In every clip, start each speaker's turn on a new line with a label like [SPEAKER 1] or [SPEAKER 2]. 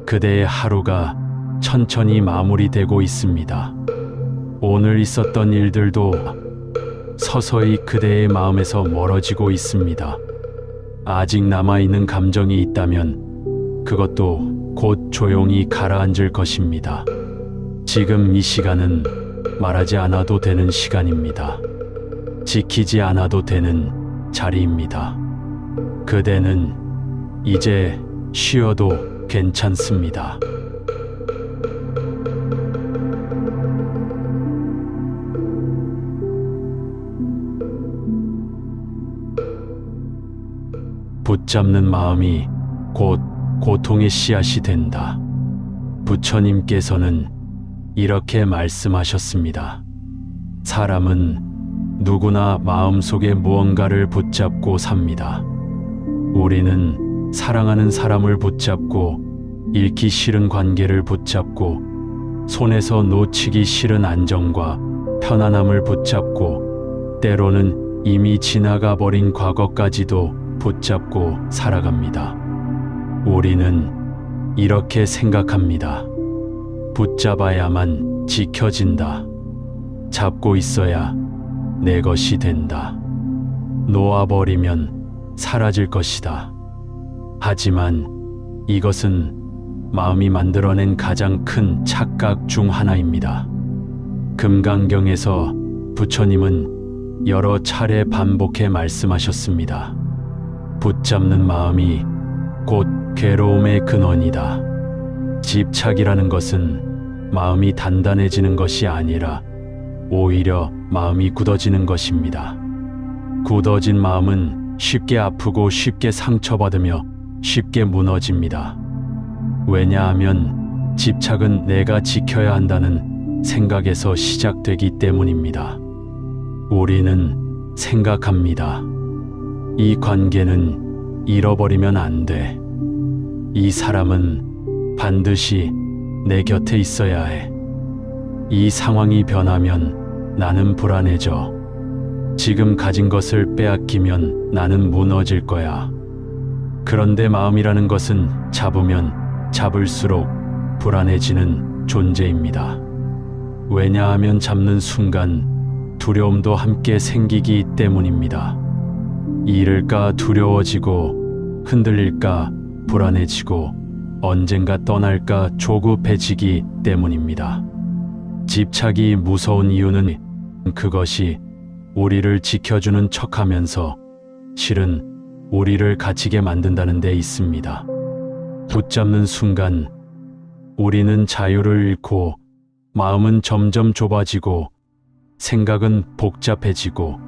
[SPEAKER 1] 그대의 하루가 천천히 마무리되고 있습니다. 오늘 있었던 일들도 서서히 그대의 마음에서 멀어지고 있습니다. 아직 남아있는 감정이 있다면 그것도 곧 조용히 가라앉을 것입니다. 지금 이 시간은 말하지 않아도 되는 시간입니다. 지키지 않아도 되는 자리입니다. 그대는 이제 쉬어도 괜찮습니다. 붙잡는 마음이 곧 고통의 씨앗이 된다. 부처님께서는 이렇게 말씀하셨습니다. 사람은 누구나 마음속에 무언가를 붙잡고 삽니다. 우리는 사랑하는 사람을 붙잡고 잃기 싫은 관계를 붙잡고 손에서 놓치기 싫은 안정과 편안함을 붙잡고 때로는 이미 지나가 버린 과거까지도 붙잡고 살아갑니다. 우리는 이렇게 생각합니다. 붙잡아야만 지켜진다. 잡고 있어야 내 것이 된다. 놓아버리면 사라질 것이다. 하지만 이것은 마음이 만들어낸 가장 큰 착각 중 하나입니다. 금강경에서 부처님은 여러 차례 반복해 말씀하셨습니다. 붙잡는 마음이 곧 괴로움의 근원이다. 집착이라는 것은 마음이 단단해지는 것이 아니라 오히려 마음이 굳어지는 것입니다. 굳어진 마음은 쉽게 아프고 쉽게 상처받으며 쉽게 무너집니다. 왜냐하면 집착은 내가 지켜야 한다는 생각에서 시작되기 때문입니다. 우리는 생각합니다. 이 관계는 잃어버리면 안 돼. 이 사람은 반드시 내 곁에 있어야 해. 이 상황이 변하면 나는 불안해져. 지금 가진 것을 빼앗기면 나는 무너질 거야. 그런데 마음이라는 것은 잡으면 잡을수록 불안해지는 존재입니다. 왜냐하면 잡는 순간 두려움도 함께 생기기 때문입니다. 잃을까 두려워지고 흔들릴까 불안해지고 언젠가 떠날까 조급해지기 때문입니다. 집착이 무서운 이유는 그것이 우리를 지켜주는 척하면서 실은 우리를 갇히게 만든다는 데 있습니다. 붙잡는 순간 우리는 자유를 잃고 마음은 점점 좁아지고 생각은 복잡해지고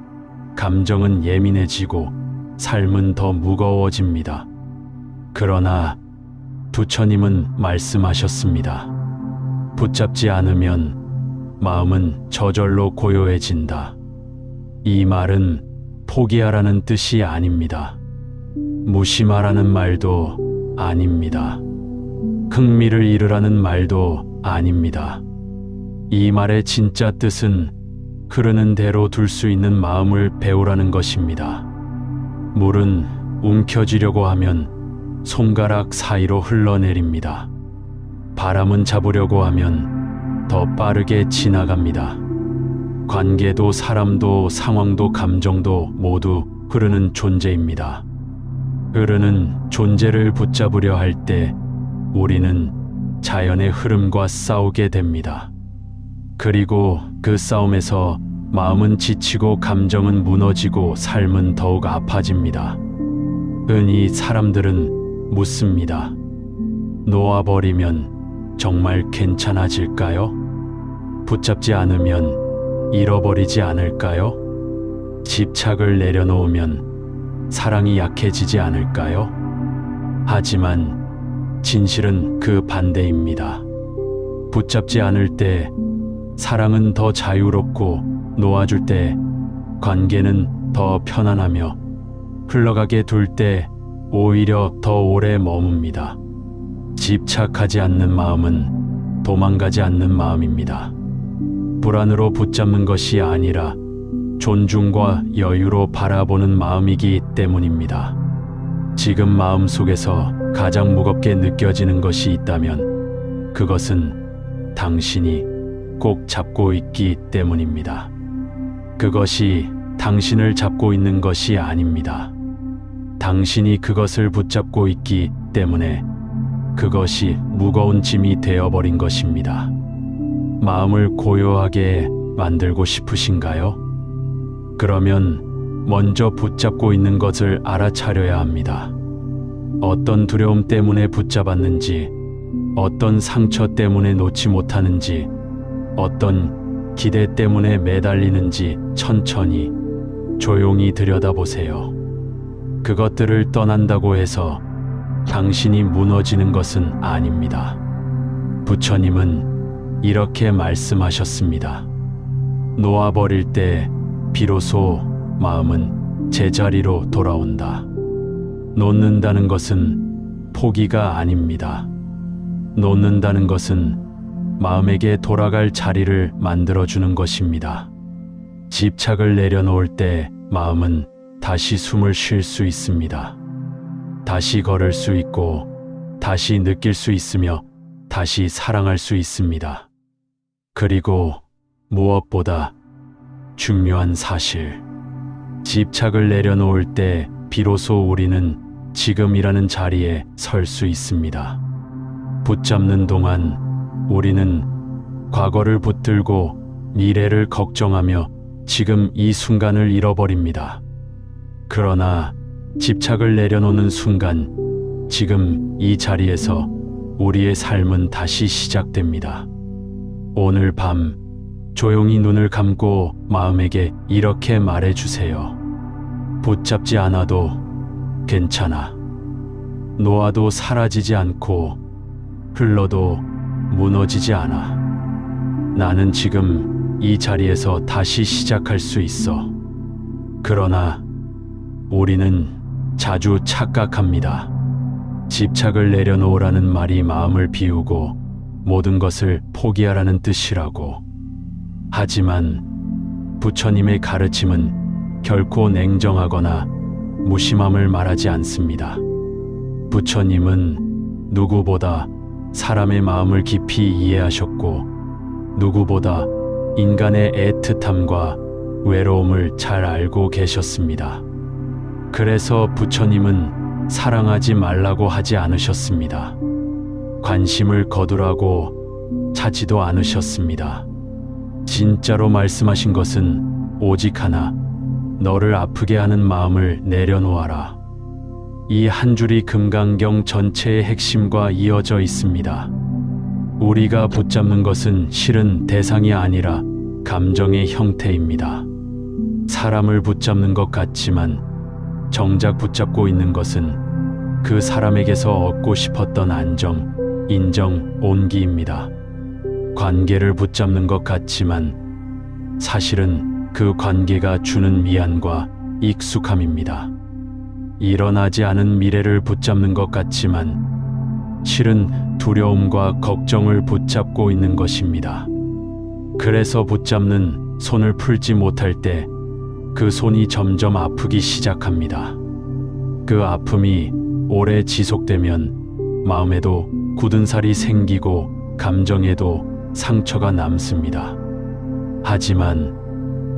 [SPEAKER 1] 감정은 예민해지고 삶은 더 무거워집니다. 그러나 부처님은 말씀하셨습니다. 붙잡지 않으면 마음은 저절로 고요해진다. 이 말은 포기하라는 뜻이 아닙니다. 무심하라는 말도 아닙니다. 흥미를 잃으라는 말도 아닙니다. 이 말의 진짜 뜻은 흐르는 대로 둘 수 있는 마음을 배우라는 것입니다. 물은 움켜쥐려고 하면 손가락 사이로 흘러내립니다. 바람은 잡으려고 하면 더 빠르게 지나갑니다. 관계도 사람도 상황도 감정도 모두 흐르는 존재입니다. 흐르는 존재를 붙잡으려 할 때 우리는 자연의 흐름과 싸우게 됩니다. 그리고 그 싸움에서 마음은 지치고 감정은 무너지고 삶은 더욱 아파집니다. 흔히 사람들은 묻습니다. 놓아버리면 정말 괜찮아질까요? 붙잡지 않으면 잃어버리지 않을까요? 집착을 내려놓으면 사랑이 약해지지 않을까요? 하지만 진실은 그 반대입니다. 붙잡지 않을 때 사랑은 더 자유롭고 놓아줄 때 관계는 더 편안하며 흘러가게 둘 때 오히려 더 오래 머뭅니다. 집착하지 않는 마음은 도망가지 않는 마음입니다. 불안으로 붙잡는 것이 아니라 존중과 여유로 바라보는 마음이기 때문입니다. 지금 마음속에서 가장 무겁게 느껴지는 것이 있다면 그것은 당신이 꼭 잡고 있기 때문입니다. 그것이 당신을 잡고 있는 것이 아닙니다. 당신이 그것을 붙잡고 있기 때문에 그것이 무거운 짐이 되어버린 것입니다. 마음을 고요하게 만들고 싶으신가요? 그러면 먼저 붙잡고 있는 것을 알아차려야 합니다. 어떤 두려움 때문에 붙잡았는지, 어떤 상처 때문에 놓지 못하는지, 어떤 기대 때문에 매달리는지 천천히 조용히 들여다보세요. 그것들을 떠난다고 해서 당신이 무너지는 것은 아닙니다. 부처님은 이렇게 말씀하셨습니다. 놓아버릴 때 비로소 마음은 제자리로 돌아온다. 놓는다는 것은 포기가 아닙니다. 놓는다는 것은 마음에게 돌아갈 자리를 만들어주는 것입니다. 집착을 내려놓을 때 마음은 다시 숨을 쉴 수 있습니다. 다시 걸을 수 있고, 다시 느낄 수 있으며, 다시 사랑할 수 있습니다. 그리고 무엇보다 중요한 사실, 집착을 내려놓을 때 비로소 우리는 지금이라는 자리에 설 수 있습니다. 붙잡는 동안 우리는 과거를 붙들고 미래를 걱정하며 지금 이 순간을 잃어버립니다. 그러나 집착을 내려놓는 순간, 지금 이 자리에서 우리의 삶은 다시 시작됩니다. 오늘 밤 조용히 눈을 감고 마음에게 이렇게 말해주세요. 붙잡지 않아도 괜찮아. 놓아도 사라지지 않고 흘러도 무너지지 않아. 나는 지금 이 자리에서 다시 시작할 수 있어. 그러나 우리는 자주 착각합니다. 집착을 내려놓으라는 말이 마음을 비우고 모든 것을 포기하라는 뜻이라고. 하지만 부처님의 가르침은 결코 냉정하거나 무심함을 말하지 않습니다. 부처님은 누구보다 사람의 마음을 깊이 이해하셨고, 누구보다 인간의 애틋함과 외로움을 잘 알고 계셨습니다. 그래서 부처님은 사랑하지 말라고 하지 않으셨습니다. 관심을 거두라고 차지도 않으셨습니다. 진짜로 말씀하신 것은 오직 하나, 너를 아프게 하는 마음을 내려놓아라. 이 한 줄이 금강경 전체의 핵심과 이어져 있습니다. 우리가 붙잡는 것은 실은 대상이 아니라 감정의 형태입니다. 사람을 붙잡는 것 같지만 정작 붙잡고 있는 것은 그 사람에게서 얻고 싶었던 안정, 인정, 온기입니다. 관계를 붙잡는 것 같지만 사실은 그 관계가 주는 미안과 익숙함입니다. 일어나지 않은 미래를 붙잡는 것 같지만 실은 두려움과 걱정을 붙잡고 있는 것입니다. 그래서 붙잡는 손을 풀지 못할 때 그 손이 점점 아프기 시작합니다. 그 아픔이 오래 지속되면 마음에도 굳은 살이 생기고 감정에도 상처가 남습니다. 하지만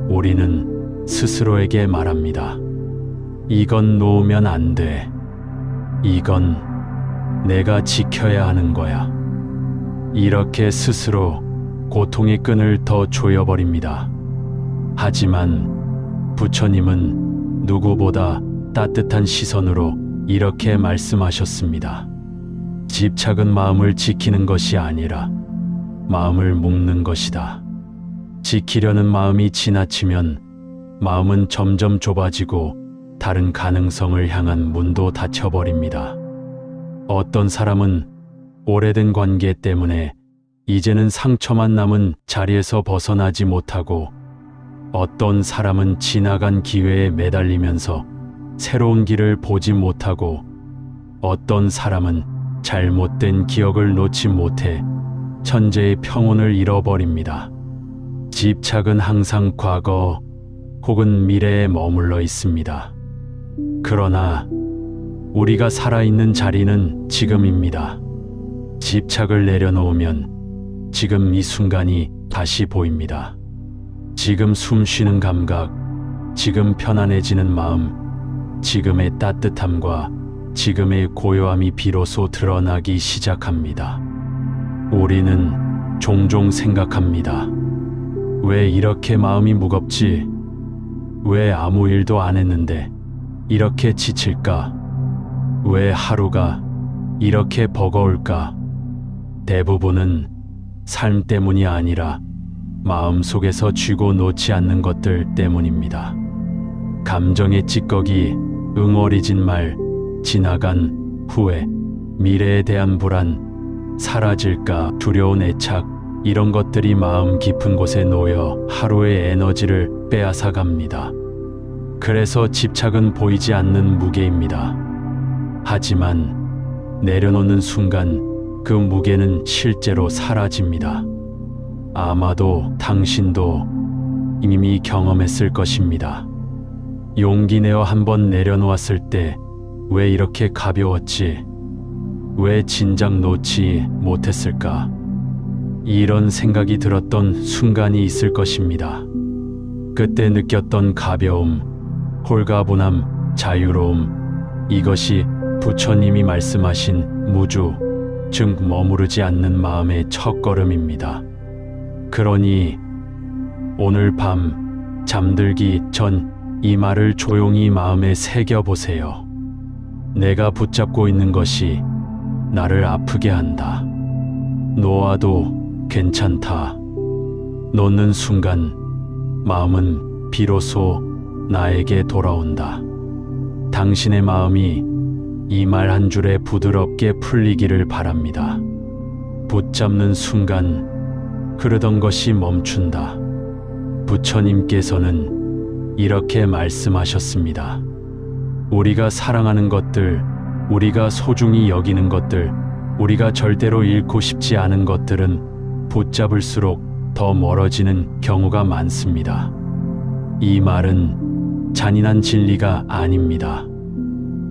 [SPEAKER 1] 우리는 스스로에게 말합니다. 이건 놓으면 안 돼. 이건 내가 지켜야 하는 거야. 이렇게 스스로 고통의 끈을 더 조여버립니다. 하지만 부처님은 누구보다 따뜻한 시선으로 이렇게 말씀하셨습니다. 집착은 마음을 지키는 것이 아니라 마음을 묶는 것이다. 지키려는 마음이 지나치면 마음은 점점 좁아지고 다른 가능성을 향한 문도 닫혀버립니다. 어떤 사람은 오래된 관계 때문에 이제는 상처만 남은 자리에서 벗어나지 못하고, 어떤 사람은 지나간 기회에 매달리면서 새로운 길을 보지 못하고, 어떤 사람은 잘못된 기억을 놓지 못해 천재의 평온을 잃어버립니다. 집착은 항상 과거 혹은 미래에 머물러 있습니다. 그러나 우리가 살아있는 자리는 지금입니다. 집착을 내려놓으면 지금 이 순간이 다시 보입니다. 지금 숨 쉬는 감각, 지금 편안해지는 마음, 지금의 따뜻함과 지금의 고요함이 비로소 드러나기 시작합니다. 우리는 종종 생각합니다. 왜 이렇게 마음이 무겁지? 왜 아무 일도 안 했는데 이렇게 지칠까? 왜 하루가 이렇게 버거울까? 대부분은 삶 때문이 아니라 마음속에서 쥐고 놓지 않는 것들 때문입니다. 감정의 찌꺼기, 응어리진 말, 지나간 후회, 미래에 대한 불안, 사라질까 두려운 애착, 이런 것들이 마음 깊은 곳에 놓여 하루의 에너지를 빼앗아 갑니다. 그래서 집착은 보이지 않는 무게입니다. 하지만 내려놓는 순간 그 무게는 실제로 사라집니다. 아마도 당신도 이미 경험했을 것입니다. 용기 내어 한번 내려놓았을 때 왜 이렇게 가벼웠지? 왜 진작 놓지 못했을까? 이런 생각이 들었던 순간이 있을 것입니다. 그때 느꼈던 가벼움, 홀가분함, 자유로움, 이것이 부처님이 말씀하신 무주, 즉 머무르지 않는 마음의 첫걸음입니다. 그러니 오늘 밤 잠들기 전 이 말을 조용히 마음에 새겨보세요. 내가 붙잡고 있는 것이 나를 아프게 한다. 놓아도 괜찮다. 놓는 순간 마음은 비로소 나에게 돌아온다. 당신의 마음이 이 말 한 줄에 부드럽게 풀리기를 바랍니다. 붙잡는 순간 흐르던 것이 멈춘다. 부처님께서는 이렇게 말씀하셨습니다. 우리가 사랑하는 것들, 우리가 소중히 여기는 것들, 우리가 절대로 잃고 싶지 않은 것들은 붙잡을수록 더 멀어지는 경우가 많습니다. 이 말은 잔인한 진리가 아닙니다.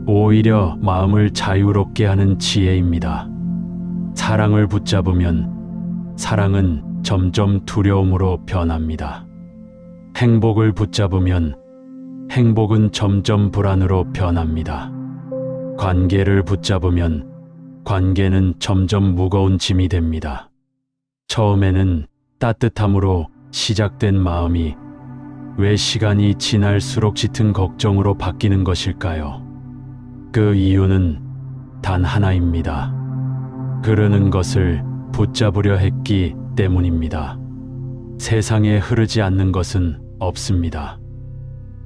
[SPEAKER 1] 오히려 마음을 자유롭게 하는 지혜입니다. 사랑을 붙잡으면 사랑은 점점 두려움으로 변합니다. 행복을 붙잡으면 행복은 점점 불안으로 변합니다. 관계를 붙잡으면 관계는 점점 무거운 짐이 됩니다. 처음에는 따뜻함으로 시작된 마음이 왜 시간이 지날수록 짙은 걱정으로 바뀌는 것일까요? 그 이유는 단 하나입니다. 그러는 것을 붙잡으려 했기 때문입니다. 세상에 흐르지 않는 것은 없습니다.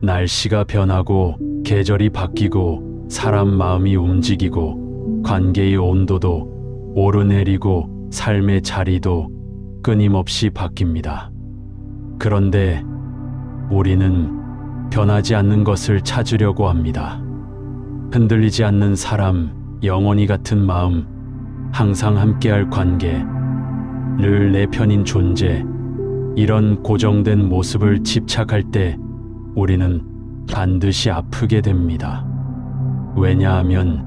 [SPEAKER 1] 날씨가 변하고 계절이 바뀌고 사람 마음이 움직이고 관계의 온도도 오르내리고 삶의 자리도 끊임없이 바뀝니다. 그런데 우리는 변하지 않는 것을 찾으려고 합니다. 흔들리지 않는 사람, 영원히 같은 마음, 항상 함께할 관계, 늘 내 편인 존재, 이런 고정된 모습을 집착할 때 우리는 반드시 아프게 됩니다. 왜냐하면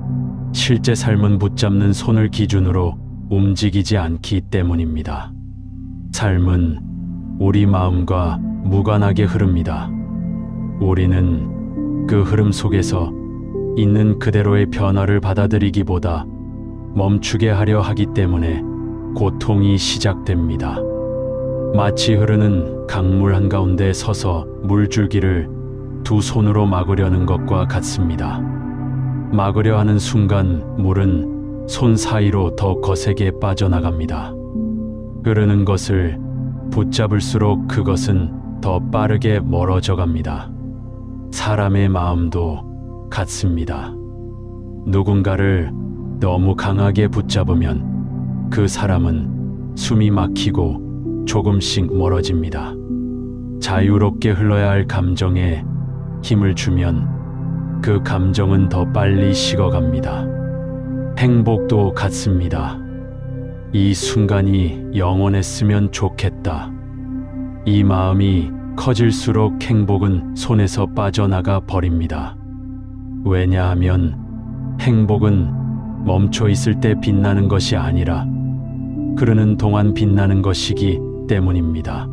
[SPEAKER 1] 실제 삶은 붙잡는 손을 기준으로 움직이지 않기 때문입니다. 삶은 우리 마음과 무관하게 흐릅니다. 우리는 그 흐름 속에서 있는 그대로의 변화를 받아들이기보다 멈추게 하려 하기 때문에 고통이 시작됩니다. 마치 흐르는 강물 한가운데 서서 물줄기를 두 손으로 막으려는 것과 같습니다. 막으려 하는 순간 물은 손 사이로 더 거세게 빠져나갑니다. 흐르는 것을 붙잡을수록 그것은 더 빠르게 멀어져 갑니다. 사람의 마음도 같습니다. 누군가를 너무 강하게 붙잡으면 그 사람은 숨이 막히고 조금씩 멀어집니다. 자유롭게 흘러야 할 감정에 힘을 주면 그 감정은 더 빨리 식어갑니다. 행복도 같습니다. 이 순간이 영원했으면 좋겠다. 이 마음이 커질수록 행복은 손에서 빠져나가 버립니다. 왜냐하면 행복은 멈춰 있을 때 빛나는 것이 아니라 흐르는 동안 빛나는 것이기 때문입니다.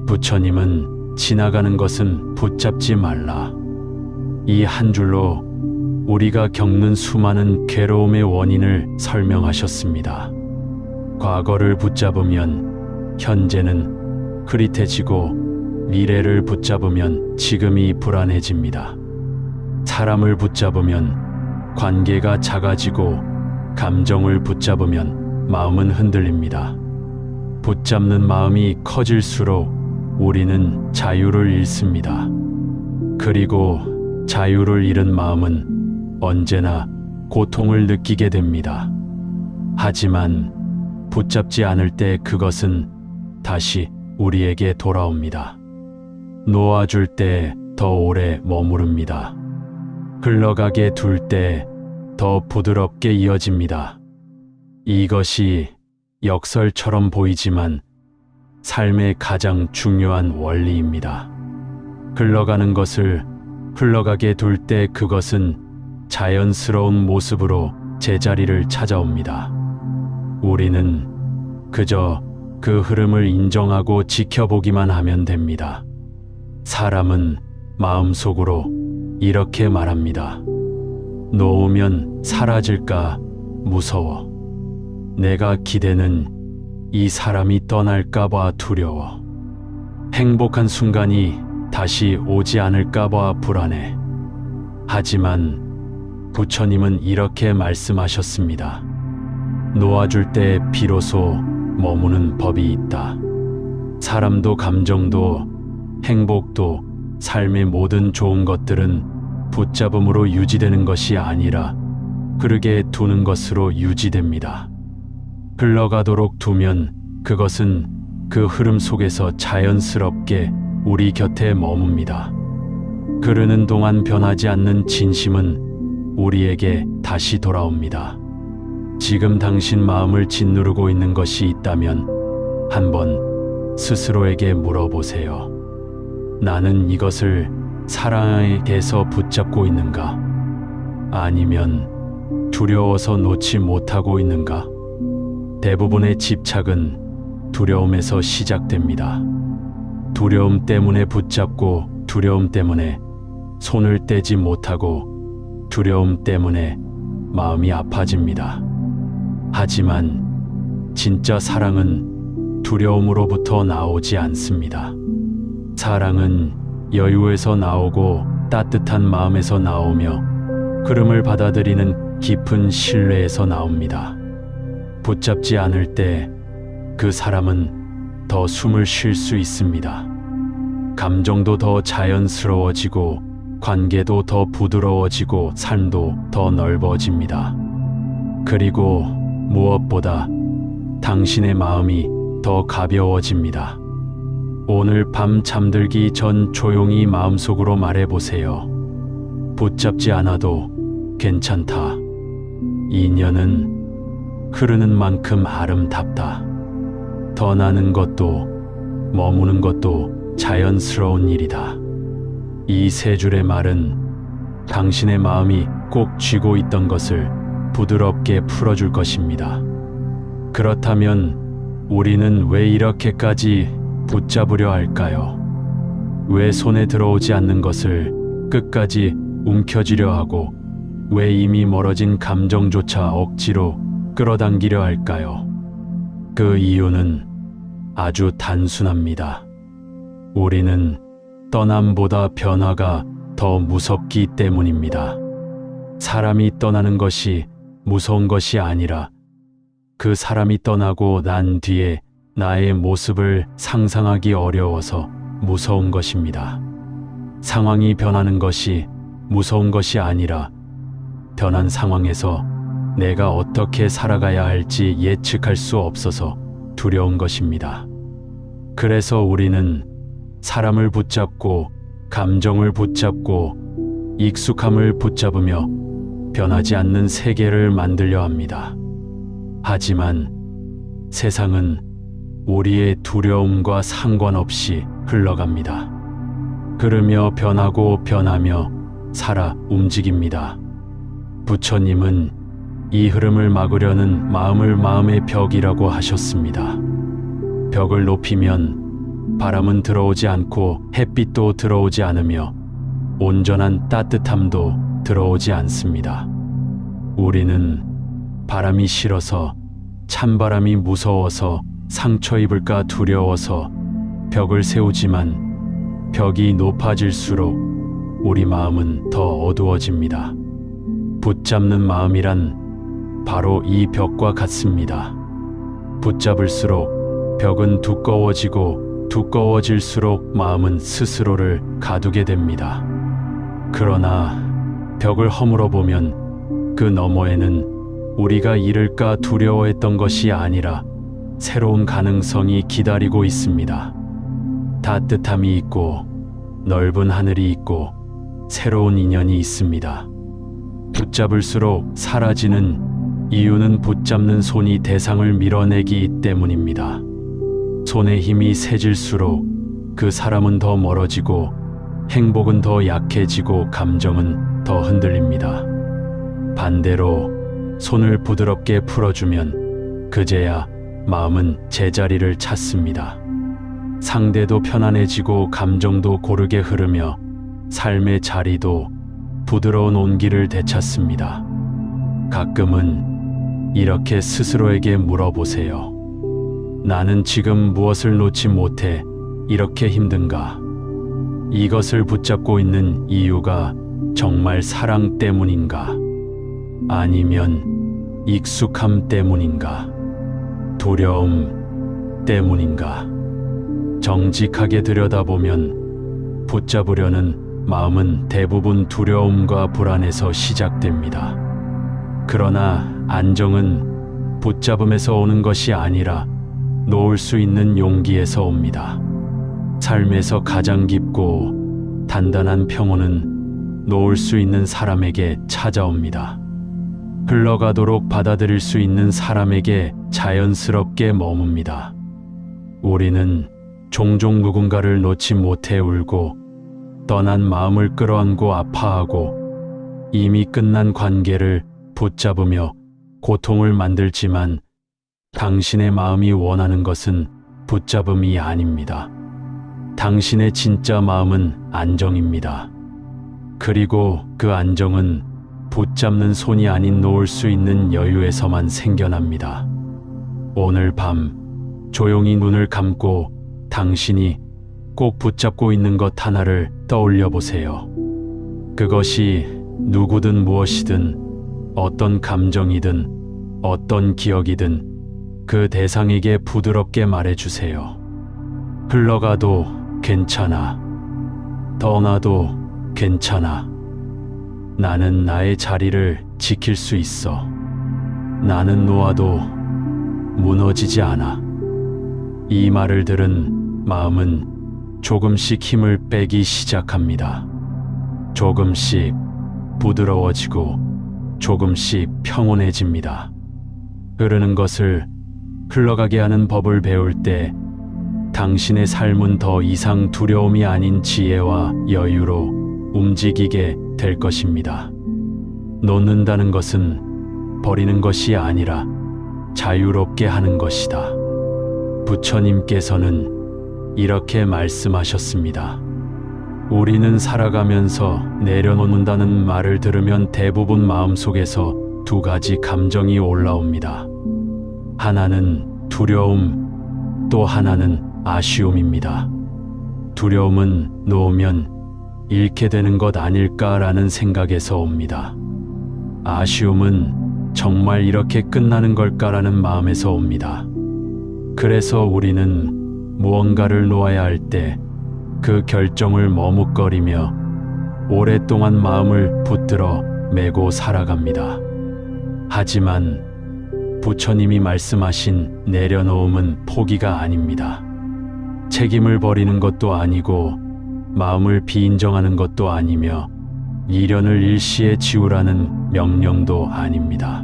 [SPEAKER 1] 부처님은 지나가는 것은 붙잡지 말라. 이 한 줄로 우리가 겪는 수많은 괴로움의 원인을 설명하셨습니다. 과거를 붙잡으면 현재는 흐릿해지고 미래를 붙잡으면 지금이 불안해집니다. 사람을 붙잡으면 관계가 작아지고 감정을 붙잡으면 마음은 흔들립니다. 붙잡는 마음이 커질수록 우리는 자유를 잃습니다. 그리고 자유를 잃은 마음은 언제나 고통을 느끼게 됩니다. 하지만 붙잡지 않을 때 그것은 다시 우리에게 돌아옵니다. 놓아줄 때 더 오래 머무릅니다. 흘러가게 둘 때 더 부드럽게 이어집니다. 이것이 역설처럼 보이지만 삶의 가장 중요한 원리입니다. 흘러가는 것을 흘러가게 둘 때 그것은 자연스러운 모습으로 제자리를 찾아옵니다. 우리는 그저 그 흐름을 인정하고 지켜보기만 하면 됩니다. 사람은 마음속으로 이렇게 말합니다. 놓으면 사라질까 무서워. 내가 기대는 이 사람이 떠날까봐 두려워. 행복한 순간이 다시 오지 않을까봐 불안해. 하지만 부처님은 이렇게 말씀하셨습니다. 놓아줄 때 비로소 머무는 법이 있다. 사람도 감정도 행복도 삶의 모든 좋은 것들은 붙잡음으로 유지되는 것이 아니라 흐르게 두는 것으로 유지됩니다. 흘러가도록 두면 그것은 그 흐름 속에서 자연스럽게 우리 곁에 머뭅니다. 흐르는 동안 변하지 않는 진심은 우리에게 다시 돌아옵니다. 지금 당신 마음을 짓누르고 있는 것이 있다면 한번 스스로에게 물어보세요. 나는 이것을 사랑에게서 붙잡고 있는가? 아니면 두려워서 놓지 못하고 있는가? 대부분의 집착은 두려움에서 시작됩니다. 두려움 때문에 붙잡고 두려움 때문에 손을 떼지 못하고 두려움 때문에 마음이 아파집니다. 하지만 진짜 사랑은 두려움으로부터 나오지 않습니다. 사랑은 여유에서 나오고 따뜻한 마음에서 나오며 흐름을 받아들이는 깊은 신뢰에서 나옵니다. 붙잡지 않을 때 그 사람은 더 숨을 쉴 수 있습니다. 감정도 더 자연스러워지고 관계도 더 부드러워지고 삶도 더 넓어집니다. 그리고 무엇보다 당신의 마음이 더 가벼워집니다. 오늘 밤 잠들기 전 조용히 마음속으로 말해보세요. 붙잡지 않아도 괜찮다. 인연은 흐르는 만큼 아름답다. 떠나는 것도 머무는 것도 자연스러운 일이다. 이 세 줄의 말은 당신의 마음이 꼭 쥐고 있던 것을 부드럽게 풀어줄 것입니다. 그렇다면 우리는 왜 이렇게까지 붙잡으려 할까요? 왜 손에 들어오지 않는 것을 끝까지 움켜쥐려 하고 왜 이미 멀어진 감정조차 억지로 끌어당기려 할까요? 그 이유는 아주 단순합니다. 우리는 떠남보다 변화가 더 무섭기 때문입니다. 사람이 떠나는 것이 무서운 것이 아니라 그 사람이 떠나고 난 뒤에 나의 모습을 상상하기 어려워서 무서운 것입니다. 상황이 변하는 것이 무서운 것이 아니라 변한 상황에서 내가 어떻게 살아가야 할지 예측할 수 없어서 두려운 것입니다. 그래서 우리는 사람을 붙잡고 감정을 붙잡고 익숙함을 붙잡으며 변하지 않는 세계를 만들려 합니다. 하지만 세상은 우리의 두려움과 상관없이 흘러갑니다. 흐르며 변하고 변하며 살아 움직입니다. 부처님은 이 흐름을 막으려는 마음을 마음의 벽이라고 하셨습니다. 벽을 높이면 바람은 들어오지 않고 햇빛도 들어오지 않으며 온전한 따뜻함도 들어오지 않습니다. 우리는 바람이 싫어서, 찬바람이 무서워서, 상처 입을까 두려워서 벽을 세우지만 벽이 높아질수록 우리 마음은 더 어두워집니다. 붙잡는 마음이란 바로 이 벽과 같습니다. 붙잡을수록 벽은 두꺼워지고 두꺼워질수록 마음은 스스로를 가두게 됩니다. 그러나 벽을 허물어 보면 그 너머에는 우리가 잃을까 두려워했던 것이 아니라 새로운 가능성이 기다리고 있습니다. 따뜻함이 있고 넓은 하늘이 있고 새로운 인연이 있습니다. 붙잡을수록 사라지는 이유는 붙잡는 손이 대상을 밀어내기 때문입니다. 손의 힘이 세질수록 그 사람은 더 멀어지고 행복은 더 약해지고 감정은 더 흔들립니다. 반대로 손을 부드럽게 풀어주면 그제야 마음은 제자리를 찾습니다. 상대도 편안해지고 감정도 고르게 흐르며 삶의 자리도 부드러운 온기를 되찾습니다. 가끔은 이렇게 스스로에게 물어보세요. 나는 지금 무엇을 놓지 못해 이렇게 힘든가? 이것을 붙잡고 있는 이유가 정말 사랑 때문인가? 아니면 익숙함 때문인가? 두려움 때문인가? 정직하게 들여다보면 붙잡으려는 마음은 대부분 두려움과 불안에서 시작됩니다. 그러나 안정은 붙잡음에서 오는 것이 아니라 놓을 수 있는 용기에서 옵니다. 삶에서 가장 깊고 단단한 평온은 놓을 수 있는 사람에게 찾아옵니다. 흘러가도록 받아들일 수 있는 사람에게 자연스럽게 머뭅니다. 우리는 종종 누군가를 놓지 못해 울고 떠난 마음을 끌어안고 아파하고 이미 끝난 관계를 붙잡으며 고통을 만들지만 당신의 마음이 원하는 것은 붙잡음이 아닙니다. 당신의 진짜 마음은 안정입니다. 그리고 그 안정은 붙잡는 손이 아닌 놓을 수 있는 여유에서만 생겨납니다. 오늘 밤 조용히 눈을 감고 당신이 꼭 붙잡고 있는 것 하나를 떠올려 보세요. 그것이 누구든 무엇이든 어떤 감정이든 어떤 기억이든 그 대상에게 부드럽게 말해주세요. 흘러가도 괜찮아. 떠나도 괜찮아. 나는 나의 자리를 지킬 수 있어. 나는 놓아도 무너지지 않아. 이 말을 들은 마음은 조금씩 힘을 빼기 시작합니다. 조금씩 부드러워지고 조금씩 평온해집니다. 흐르는 것을 흘러가게 하는 법을 배울 때 당신의 삶은 더 이상 두려움이 아닌 지혜와 여유로 움직이게 될 것입니다. 놓는다는 것은 버리는 것이 아니라 자유롭게 하는 것이다. 부처님께서는 이렇게 말씀하셨습니다. 우리는 살아가면서 내려놓는다는 말을 들으면 대부분 마음속에서 두 가지 감정이 올라옵니다. 하나는 두려움, 또 하나는 아쉬움입니다. 두려움은 놓으면 잃게 되는 것 아닐까라는 생각에서 옵니다. 아쉬움은 정말 이렇게 끝나는 걸까라는 마음에서 옵니다. 그래서 우리는 무언가를 놓아야 할 때 그 결정을 머뭇거리며 오랫동안 마음을 붙들어 메고 살아갑니다. 하지만 부처님이 말씀하신 내려놓음은 포기가 아닙니다. 책임을 버리는 것도 아니고 마음을 비인정하는 것도 아니며 미련을 일시에 지우라는 명령도 아닙니다.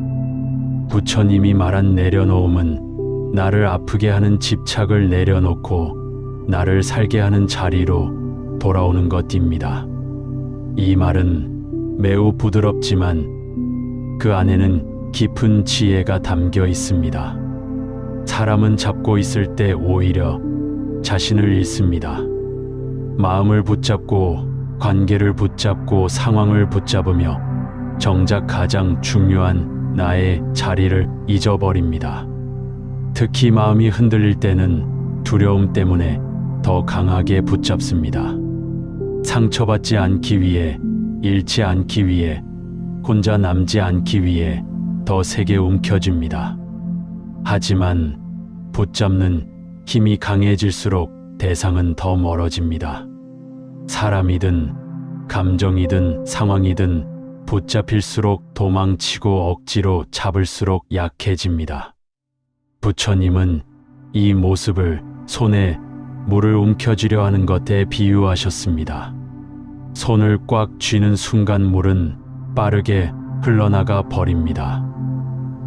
[SPEAKER 1] 부처님이 말한 내려놓음은 나를 아프게 하는 집착을 내려놓고 나를 살게 하는 자리로 돌아오는 것입니다. 이 말은 매우 부드럽지만 그 안에는 깊은 지혜가 담겨 있습니다. 사람은 잡고 있을 때 오히려 자신을 잃습니다. 마음을 붙잡고 관계를 붙잡고 상황을 붙잡으며 정작 가장 중요한 나의 자리를 잊어버립니다. 특히 마음이 흔들릴 때는 두려움 때문에 더 강하게 붙잡습니다. 상처받지 않기 위해, 잃지 않기 위해, 혼자 남지 않기 위해 더 세게 움켜쥡니다. 하지만 붙잡는 힘이 강해질수록 대상은 더 멀어집니다. 사람이든 감정이든 상황이든 붙잡힐수록 도망치고 억지로 잡을수록 약해집니다. 부처님은 이 모습을 손에 물을 움켜쥐려 하는 것에 비유하셨습니다. 손을 꽉 쥐는 순간 물은 빠르게 흘러나가 버립니다.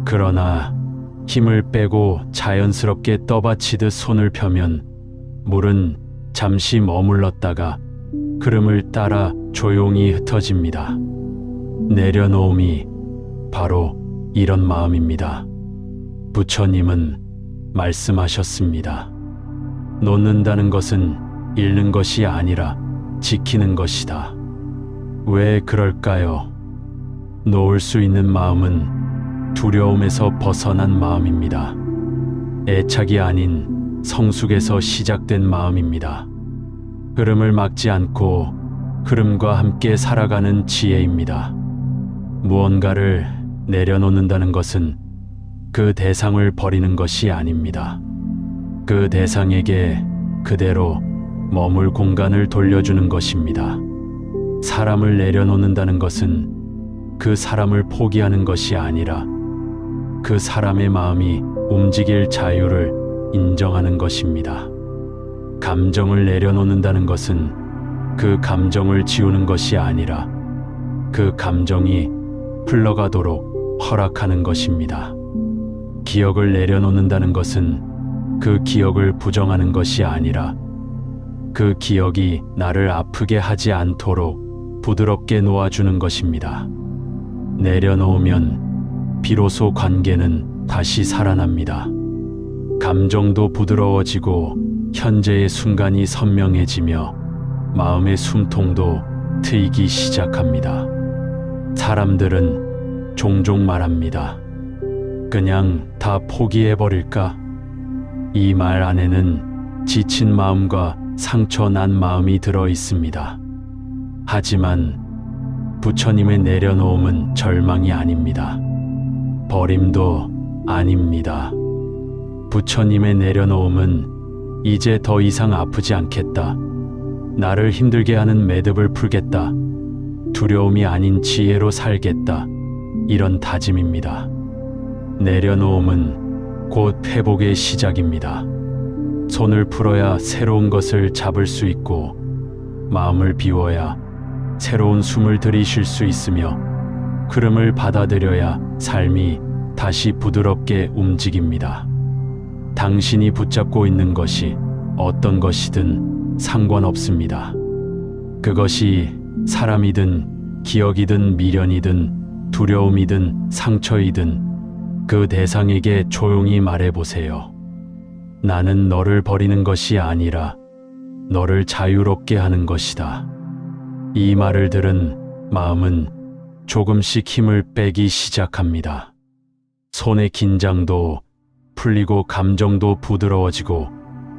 [SPEAKER 1] 그러나 힘을 빼고 자연스럽게 떠받치듯 손을 펴면 물은 잠시 머물렀다가 흐름을 따라 조용히 흩어집니다. 내려놓음이 바로 이런 마음입니다. 부처님은 말씀하셨습니다. 놓는다는 것은 잃는 것이 아니라 지키는 것이다. 왜 그럴까요? 놓을 수 있는 마음은 두려움에서 벗어난 마음입니다. 애착이 아닌 성숙에서 시작된 마음입니다. 흐름을 막지 않고 흐름과 함께 살아가는 지혜입니다. 무언가를 내려놓는다는 것은 그 대상을 버리는 것이 아닙니다. 그 대상에게 그대로 머물 공간을 돌려주는 것입니다. 사람을 내려놓는다는 것은 그 사람을 포기하는 것이 아니라 그 사람의 마음이 움직일 자유를 인정하는 것입니다. 감정을 내려놓는다는 것은 그 감정을 지우는 것이 아니라 그 감정이 흘러가도록 허락하는 것입니다. 기억을 내려놓는다는 것은 그 기억을 부정하는 것이 아니라 그 기억이 나를 아프게 하지 않도록 부드럽게 놓아주는 것입니다. 내려놓으면 비로소 관계는 다시 살아납니다. 감정도 부드러워지고 현재의 순간이 선명해지며 마음의 숨통도 트이기 시작합니다. 사람들은 종종 말합니다. 그냥 다 포기해버릴까? 이 말 안에는 지친 마음과 상처 난 마음이 들어 있습니다. 하지만 부처님의 내려놓음은 절망이 아닙니다. 버림도 아닙니다. 부처님의 내려놓음은 이제 더 이상 아프지 않겠다. 나를 힘들게 하는 매듭을 풀겠다. 두려움이 아닌 지혜로 살겠다. 이런 다짐입니다. 내려놓음은 곧 회복의 시작입니다. 손을 풀어야 새로운 것을 잡을 수 있고 마음을 비워야 새로운 숨을 들이쉴 수 있으며 흐름을 받아들여야 삶이 다시 부드럽게 움직입니다. 당신이 붙잡고 있는 것이 어떤 것이든 상관없습니다. 그것이 사람이든 기억이든 미련이든 두려움이든 상처이든 그 대상에게 조용히 말해보세요. 나는 너를 버리는 것이 아니라 너를 자유롭게 하는 것이다. 이 말을 들은 마음은 조금씩 힘을 빼기 시작합니다. 손의 긴장도 풀리고 감정도 부드러워지고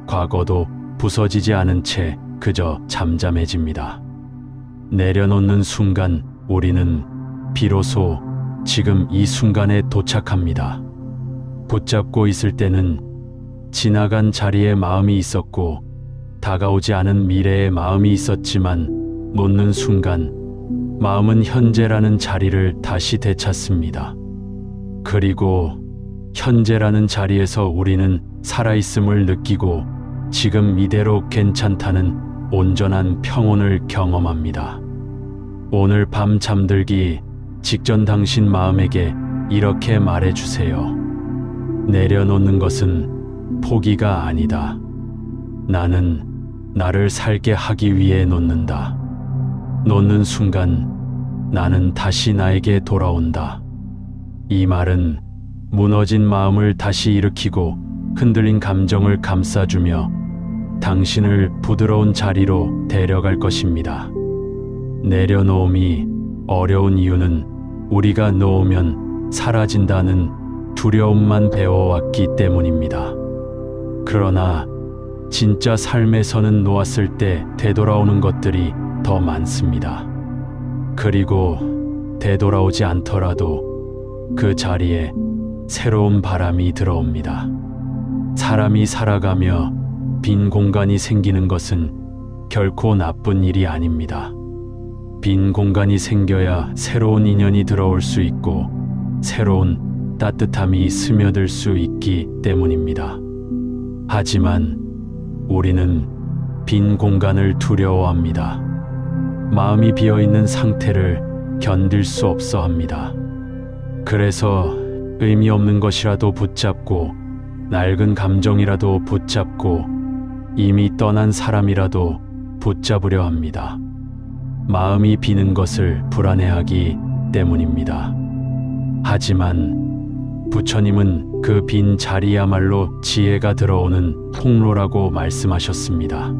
[SPEAKER 1] 과거도 부서지지 않은 채 그저 잠잠해집니다. 내려놓는 순간 우리는 비로소 지금 이 순간에 도착합니다. 붙잡고 있을 때는 지나간 자리에 마음이 있었고 다가오지 않은 미래에 마음이 있었지만 놓는 순간 마음은 현재라는 자리를 다시 되찾습니다. 그리고 현재라는 자리에서 우리는 살아있음을 느끼고 지금 이대로 괜찮다는 온전한 평온을 경험합니다. 오늘 밤 잠들기 직전 당신 마음에게 이렇게 말해주세요. 내려놓는 것은 포기가 아니다. 나는 나를 살게 하기 위해 놓는다. 놓는 순간 나는 다시 나에게 돌아온다. 이 말은 무너진 마음을 다시 일으키고 흔들린 감정을 감싸주며 당신을 부드러운 자리로 데려갈 것입니다. 내려놓음이 어려운 이유는 우리가 놓으면 사라진다는 두려움만 배워왔기 때문입니다. 그러나 진짜 삶에서는 놓았을 때 되돌아오는 것들이 더 많습니다. 그리고 되돌아오지 않더라도 그 자리에 새로운 바람이 들어옵니다. 사람이 살아가며 빈 공간이 생기는 것은 결코 나쁜 일이 아닙니다. 빈 공간이 생겨야 새로운 인연이 들어올 수 있고 새로운 따뜻함이 스며들 수 있기 때문입니다. 하지만 우리는 빈 공간을 두려워합니다. 마음이 비어있는 상태를 견딜 수 없어 합니다. 그래서 의미 없는 것이라도 붙잡고 낡은 감정이라도 붙잡고 이미 떠난 사람이라도 붙잡으려 합니다. 마음이 비는 것을 불안해하기 때문입니다. 하지만 부처님은 그 빈 자리야말로 지혜가 들어오는 통로라고 말씀하셨습니다.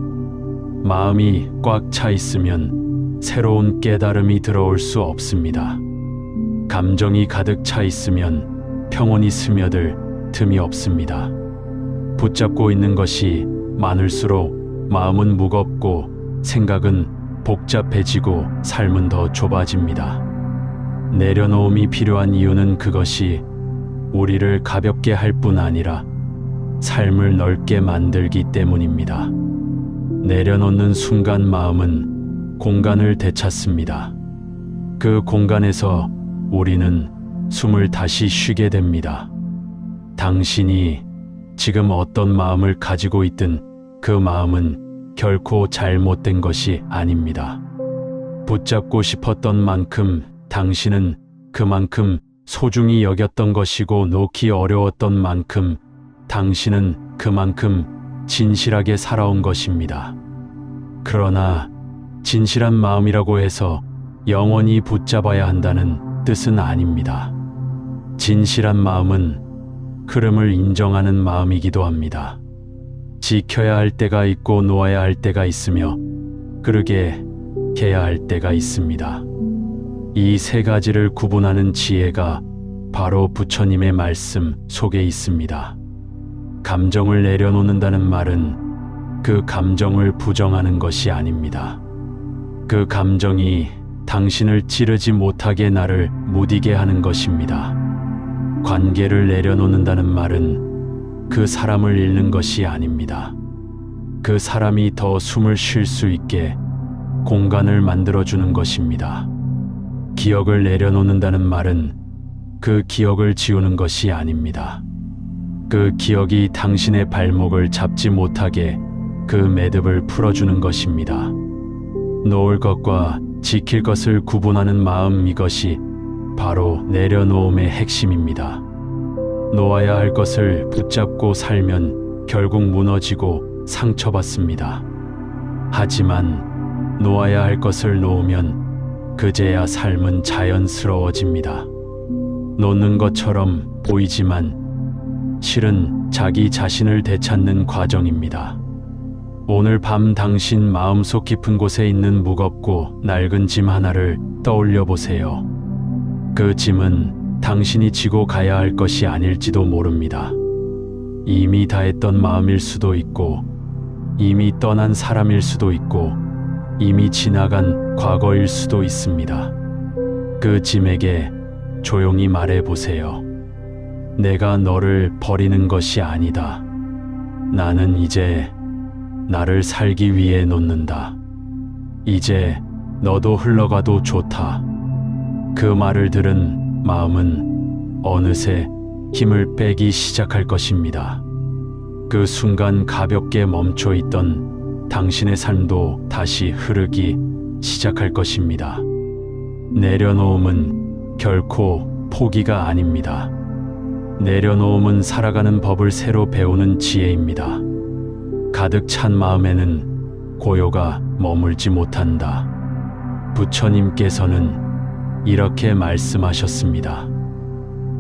[SPEAKER 1] 마음이 꽉 차 있으면 새로운 깨달음이 들어올 수 없습니다. 감정이 가득 차 있으면 평온이 스며들 틈이 없습니다. 붙잡고 있는 것이 많을수록 마음은 무겁고 생각은 복잡해지고 삶은 더 좁아집니다. 내려놓음이 필요한 이유는 그것이 우리를 가볍게 할 뿐 아니라 삶을 넓게 만들기 때문입니다. 내려놓는 순간 마음은 공간을 되찾습니다. 그 공간에서 우리는 숨을 다시 쉬게 됩니다. 당신이 지금 어떤 마음을 가지고 있든 그 마음은 결코 잘못된 것이 아닙니다. 붙잡고 싶었던 만큼 당신은 그만큼 소중히 여겼던 것이고 놓기 어려웠던 만큼 당신은 그만큼 진실하게 살아온 것입니다. 그러나 진실한 마음이라고 해서 영원히 붙잡아야 한다는 뜻은 아닙니다. 진실한 마음은 흐름을 인정하는 마음이기도 합니다. 지켜야 할 때가 있고 놓아야 할 때가 있으며 그러게 해야 할 때가 있습니다. 이 세 가지를 구분하는 지혜가 바로 부처님의 말씀 속에 있습니다. 감정을 내려놓는다는 말은 그 감정을 부정하는 것이 아닙니다. 그 감정이 당신을 찌르지 못하게 나를 못 이게 하는 것입니다. 관계를 내려놓는다는 말은 그 사람을 잃는 것이 아닙니다. 그 사람이 더 숨을 쉴 수 있게 공간을 만들어주는 것입니다. 기억을 내려놓는다는 말은 그 기억을 지우는 것이 아닙니다. 그 기억이 당신의 발목을 잡지 못하게 그 매듭을 풀어주는 것입니다. 놓을 것과 지킬 것을 구분하는 마음, 이것이 바로 내려놓음의 핵심입니다. 놓아야 할 것을 붙잡고 살면 결국 무너지고 상처받습니다. 하지만 놓아야 할 것을 놓으면 그제야 삶은 자연스러워집니다. 놓는 것처럼 보이지만 실은 자기 자신을 되찾는 과정입니다. 오늘 밤 당신 마음속 깊은 곳에 있는 무겁고 낡은 짐 하나를 떠올려 보세요. 그 짐은 당신이 지고 가야 할 것이 아닐지도 모릅니다. 이미 다했던 마음일 수도 있고 이미 떠난 사람일 수도 있고 이미 지나간 과거일 수도 있습니다. 그 짐에게 조용히 말해 보세요. 내가 너를 버리는 것이 아니다. 나는 이제 나를 살기 위해 놓는다. 이제 너도 흘러가도 좋다. 그 말을 들은 마음은 어느새 힘을 빼기 시작할 것입니다. 그 순간 가볍게 멈춰 있던 당신의 삶도 다시 흐르기 시작할 것입니다. 내려놓음은 결코 포기가 아닙니다. 내려놓음은 살아가는 법을 새로 배우는 지혜입니다. 가득 찬 마음에는 고요가 머물지 못한다. 부처님께서는 이렇게 말씀하셨습니다.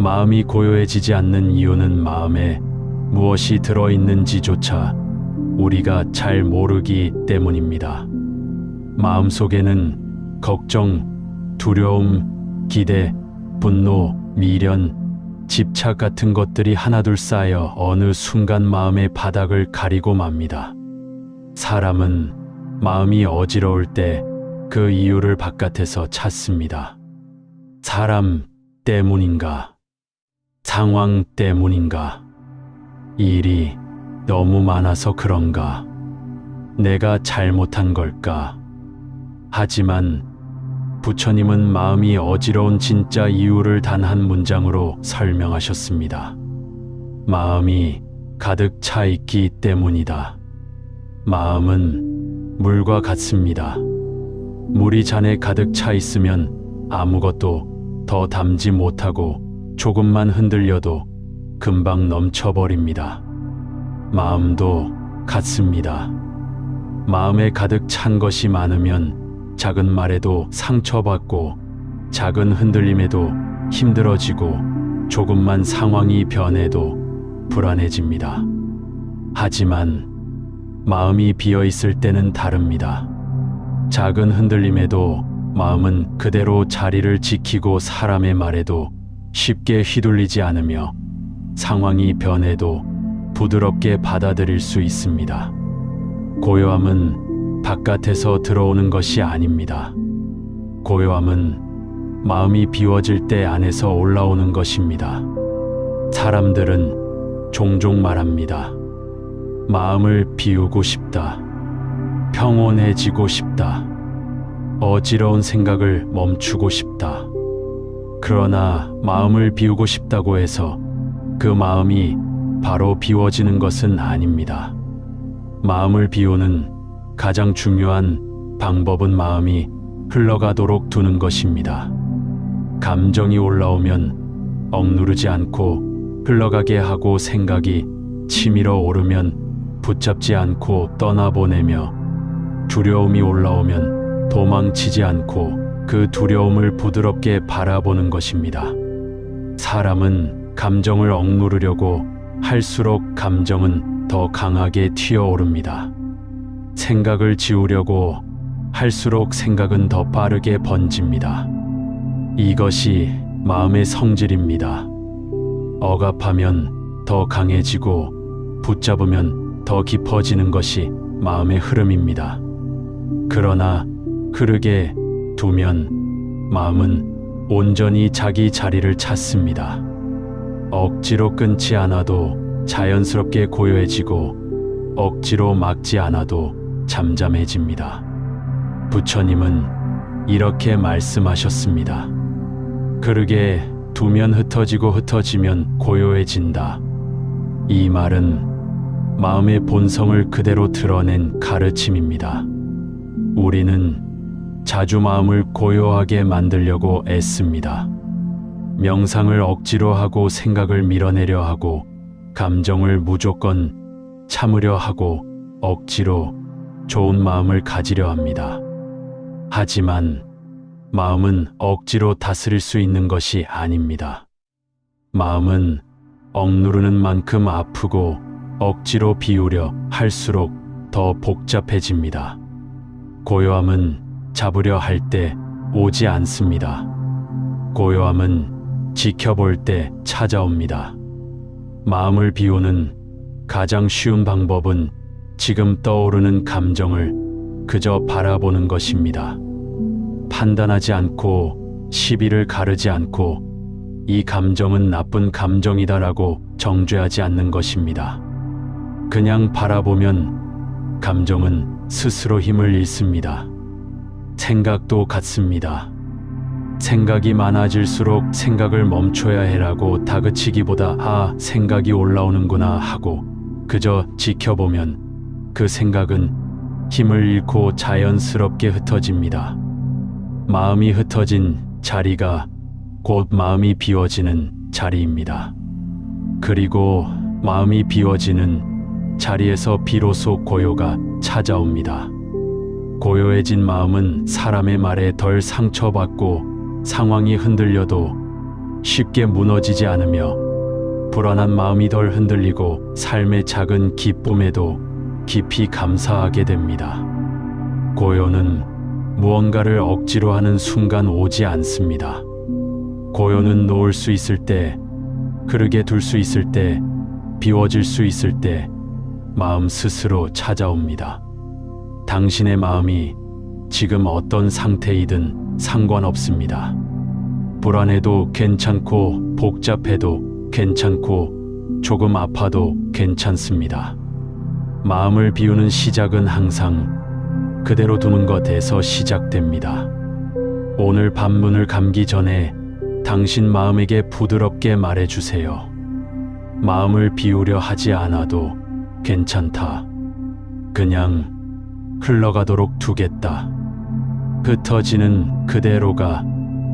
[SPEAKER 1] 마음이 고요해지지 않는 이유는 마음에 무엇이 들어있는지조차 우리가 잘 모르기 때문입니다. 마음속에는 걱정, 두려움, 기대, 분노, 미련, 집착 같은 것들이 하나둘 쌓여 어느 순간 마음의 바닥을 가리고 맙니다. 사람은 마음이 어지러울 때 그 이유를 바깥에서 찾습니다. 사람 때문인가? 상황 때문인가? 일이 너무 많아서 그런가? 내가 잘못한 걸까? 하지만 부처님은 마음이 어지러운 진짜 이유를 단 한 문장으로 설명하셨습니다. 마음이 가득 차 있기 때문이다. 마음은 물과 같습니다. 물이 잔에 가득 차 있으면 아무것도 더 담지 못하고 조금만 흔들려도 금방 넘쳐버립니다. 마음도 같습니다. 마음에 가득 찬 것이 많으면 작은 말에도 상처받고 작은 흔들림에도 힘들어지고 조금만 상황이 변해도 불안해집니다. 하지만 마음이 비어 있을 때는 다릅니다. 작은 흔들림에도 마음은 그대로 자리를 지키고 사람의 말에도 쉽게 휘둘리지 않으며 상황이 변해도 부드럽게 받아들일 수 있습니다. 고요함은 바깥에서 들어오는 것이 아닙니다. 고요함은 마음이 비워질 때 안에서 올라오는 것입니다. 사람들은 종종 말합니다. 마음을 비우고 싶다. 평온해지고 싶다. 어지러운 생각을 멈추고 싶다. 그러나 마음을 비우고 싶다고 해서 그 마음이 바로 비워지는 것은 아닙니다. 마음을 비우는 가장 중요한 방법은 마음이 흘러가도록 두는 것입니다. 감정이 올라오면 억누르지 않고 흘러가게 하고 생각이 치밀어 오르면 붙잡지 않고 떠나보내며 두려움이 올라오면 도망치지 않고 그 두려움을 부드럽게 바라보는 것입니다. 사람은 감정을 억누르려고 할수록 감정은 더 강하게 튀어오릅니다. 생각을 지우려고 할수록 생각은 더 빠르게 번집니다. 이것이 마음의 성질입니다. 억압하면 더 강해지고 붙잡으면 더 깊어지는 것이 마음의 흐름입니다. 그러나 흐르게 두면 마음은 온전히 자기 자리를 찾습니다. 억지로 끊지 않아도 자연스럽게 고요해지고 억지로 막지 않아도 잠잠해집니다. 부처님은 이렇게 말씀하셨습니다. 그러게 두면 흩어지고 흩어지면 고요해진다. 이 말은 마음의 본성을 그대로 드러낸 가르침입니다. 우리는 자주 마음을 고요하게 만들려고 애씁니다. 명상을 억지로 하고 생각을 밀어내려 하고 감정을 무조건 참으려 하고 억지로 좋은 마음을 가지려 합니다. 하지만 마음은 억지로 다스릴 수 있는 것이 아닙니다. 마음은 억누르는 만큼 아프고 억지로 비우려 할수록 더 복잡해집니다. 고요함은 잡으려 할 때 오지 않습니다. 고요함은 지켜볼 때 찾아옵니다. 마음을 비우는 가장 쉬운 방법은 지금 떠오르는 감정을 그저 바라보는 것입니다. 판단하지 않고 시비를 가르지 않고 이 감정은 나쁜 감정이다라고 정죄하지 않는 것입니다. 그냥 바라보면 감정은 스스로 힘을 잃습니다. 생각도 같습니다. 생각이 많아질수록 생각을 멈춰야 해라고 다그치기보다 아, 생각이 올라오는구나 하고 그저 지켜보면 그 생각은 힘을 잃고 자연스럽게 흩어집니다. 마음이 흩어진 자리가 곧 마음이 비워지는 자리입니다. 그리고 마음이 비워지는 자리에서 비로소 고요가 찾아옵니다. 고요해진 마음은 사람의 말에 덜 상처받고 상황이 흔들려도 쉽게 무너지지 않으며 불안한 마음이 덜 흔들리고 삶의 작은 기쁨에도 깊이 감사하게 됩니다. 고요는 무언가를 억지로 하는 순간 오지 않습니다. 고요는 놓을 수 있을 때, 흐르게 둘 수 있을 때, 비워질 수 있을 때 마음 스스로 찾아옵니다. 당신의 마음이 지금 어떤 상태이든 상관없습니다. 불안해도 괜찮고 복잡해도 괜찮고 조금 아파도 괜찮습니다. 마음을 비우는 시작은 항상 그대로 두는 것에서 시작됩니다. 오늘 밤 문을 감기 전에 당신 마음에게 부드럽게 말해주세요. 마음을 비우려 하지 않아도 괜찮다. 그냥 흘러가도록 두겠다. 흩어지는 그대로가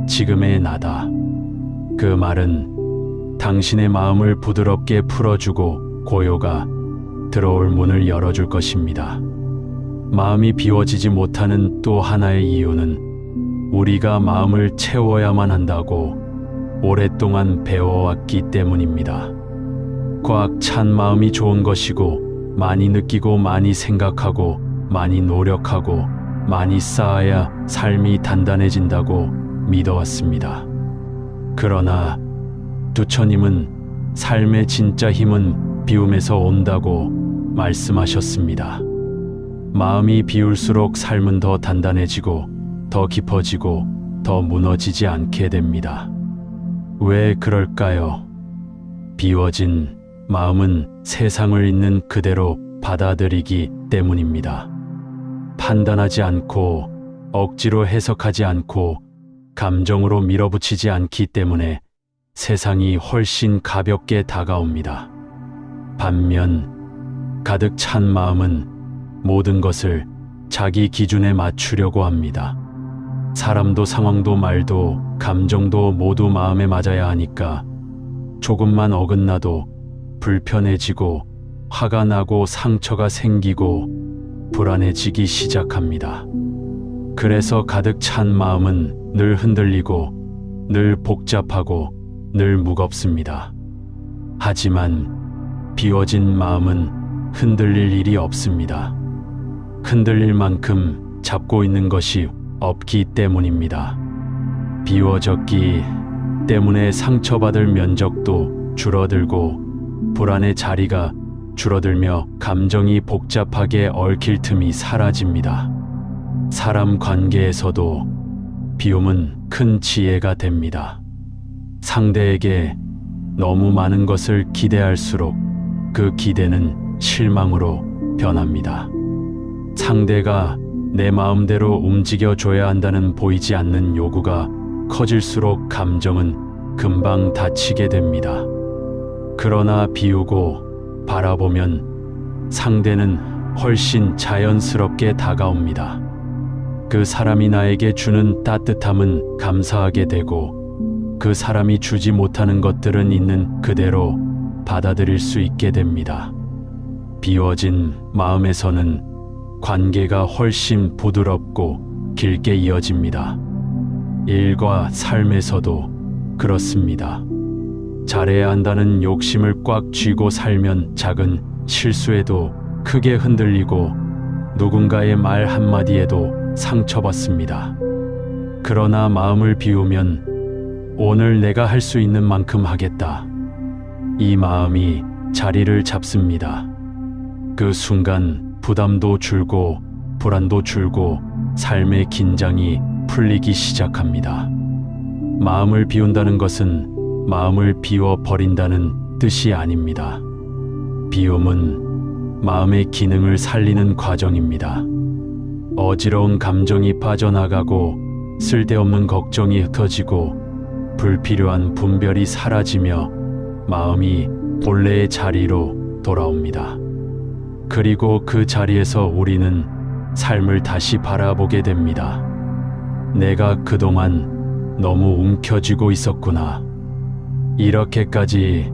[SPEAKER 1] 지금의 나다. 그 말은 당신의 마음을 부드럽게 풀어주고 고요가 들어올 문을 열어줄 것입니다. 마음이 비워지지 못하는 또 하나의 이유는 우리가 마음을 채워야만 한다고 오랫동안 배워왔기 때문입니다. 꽉 찬 마음이 좋은 것이고 많이 느끼고 많이 생각하고 많이 노력하고 많이 쌓아야 삶이 단단해진다고 믿어왔습니다. 그러나 두처님은 삶의 진짜 힘은 비움에서 온다고 말씀하셨습니다. 마음이 비울수록 삶은 더 단단해지고 더 깊어지고 더 무너지지 않게 됩니다. 왜 그럴까요? 비워진 마음은 세상을 있는 그대로 받아들이기 때문입니다. 판단하지 않고 억지로 해석하지 않고 감정으로 밀어붙이지 않기 때문에 세상이 훨씬 가볍게 다가옵니다. 반면 가득 찬 마음은 모든 것을 자기 기준에 맞추려고 합니다. 사람도 상황도 말도 감정도 모두 마음에 맞아야 하니까 조금만 어긋나도 불편해지고 화가 나고 상처가 생기고 불안해지기 시작합니다. 그래서 가득 찬 마음은 늘 흔들리고 늘 복잡하고 늘 무겁습니다. 하지만 비워진 마음은 흔들릴 일이 없습니다. 흔들릴 만큼 잡고 있는 것이 없기 때문입니다. 비워졌기 때문에 상처받을 면적도 줄어들고 불안의 자리가 줄어들며 감정이 복잡하게 얽힐 틈이 사라집니다. 사람 관계에서도 비움은 큰 지혜가 됩니다. 상대에게 너무 많은 것을 기대할수록 그 기대는 실망으로 변합니다. 상대가 내 마음대로 움직여줘야 한다는 보이지 않는 요구가 커질수록 감정은 금방 다치게 됩니다. 그러나 비우고 바라보면 상대는 훨씬 자연스럽게 다가옵니다. 그 사람이 나에게 주는 따뜻함은 감사하게 되고 그 사람이 주지 못하는 것들은 있는 그대로 받아들일 수 있게 됩니다. 비워진 마음에서는 관계가 훨씬 부드럽고 길게 이어집니다. 일과 삶에서도 그렇습니다. 잘해야 한다는 욕심을 꽉 쥐고 살면 작은 실수에도 크게 흔들리고 누군가의 말 한마디에도 상처받습니다. 그러나 마음을 비우면 오늘 내가 할 수 있는 만큼 하겠다. 이 마음이 자리를 잡습니다. 그 순간 부담도 줄고 불안도 줄고 삶의 긴장이 풀리기 시작합니다. 마음을 비운다는 것은 마음을 비워버린다는 뜻이 아닙니다. 비움은 마음의 기능을 살리는 과정입니다. 어지러운 감정이 빠져나가고 쓸데없는 걱정이 흩어지고 불필요한 분별이 사라지며 마음이 본래의 자리로 돌아옵니다. 그리고 그 자리에서 우리는 삶을 다시 바라보게 됩니다. 내가 그동안 너무 움켜쥐고 있었구나. 이렇게까지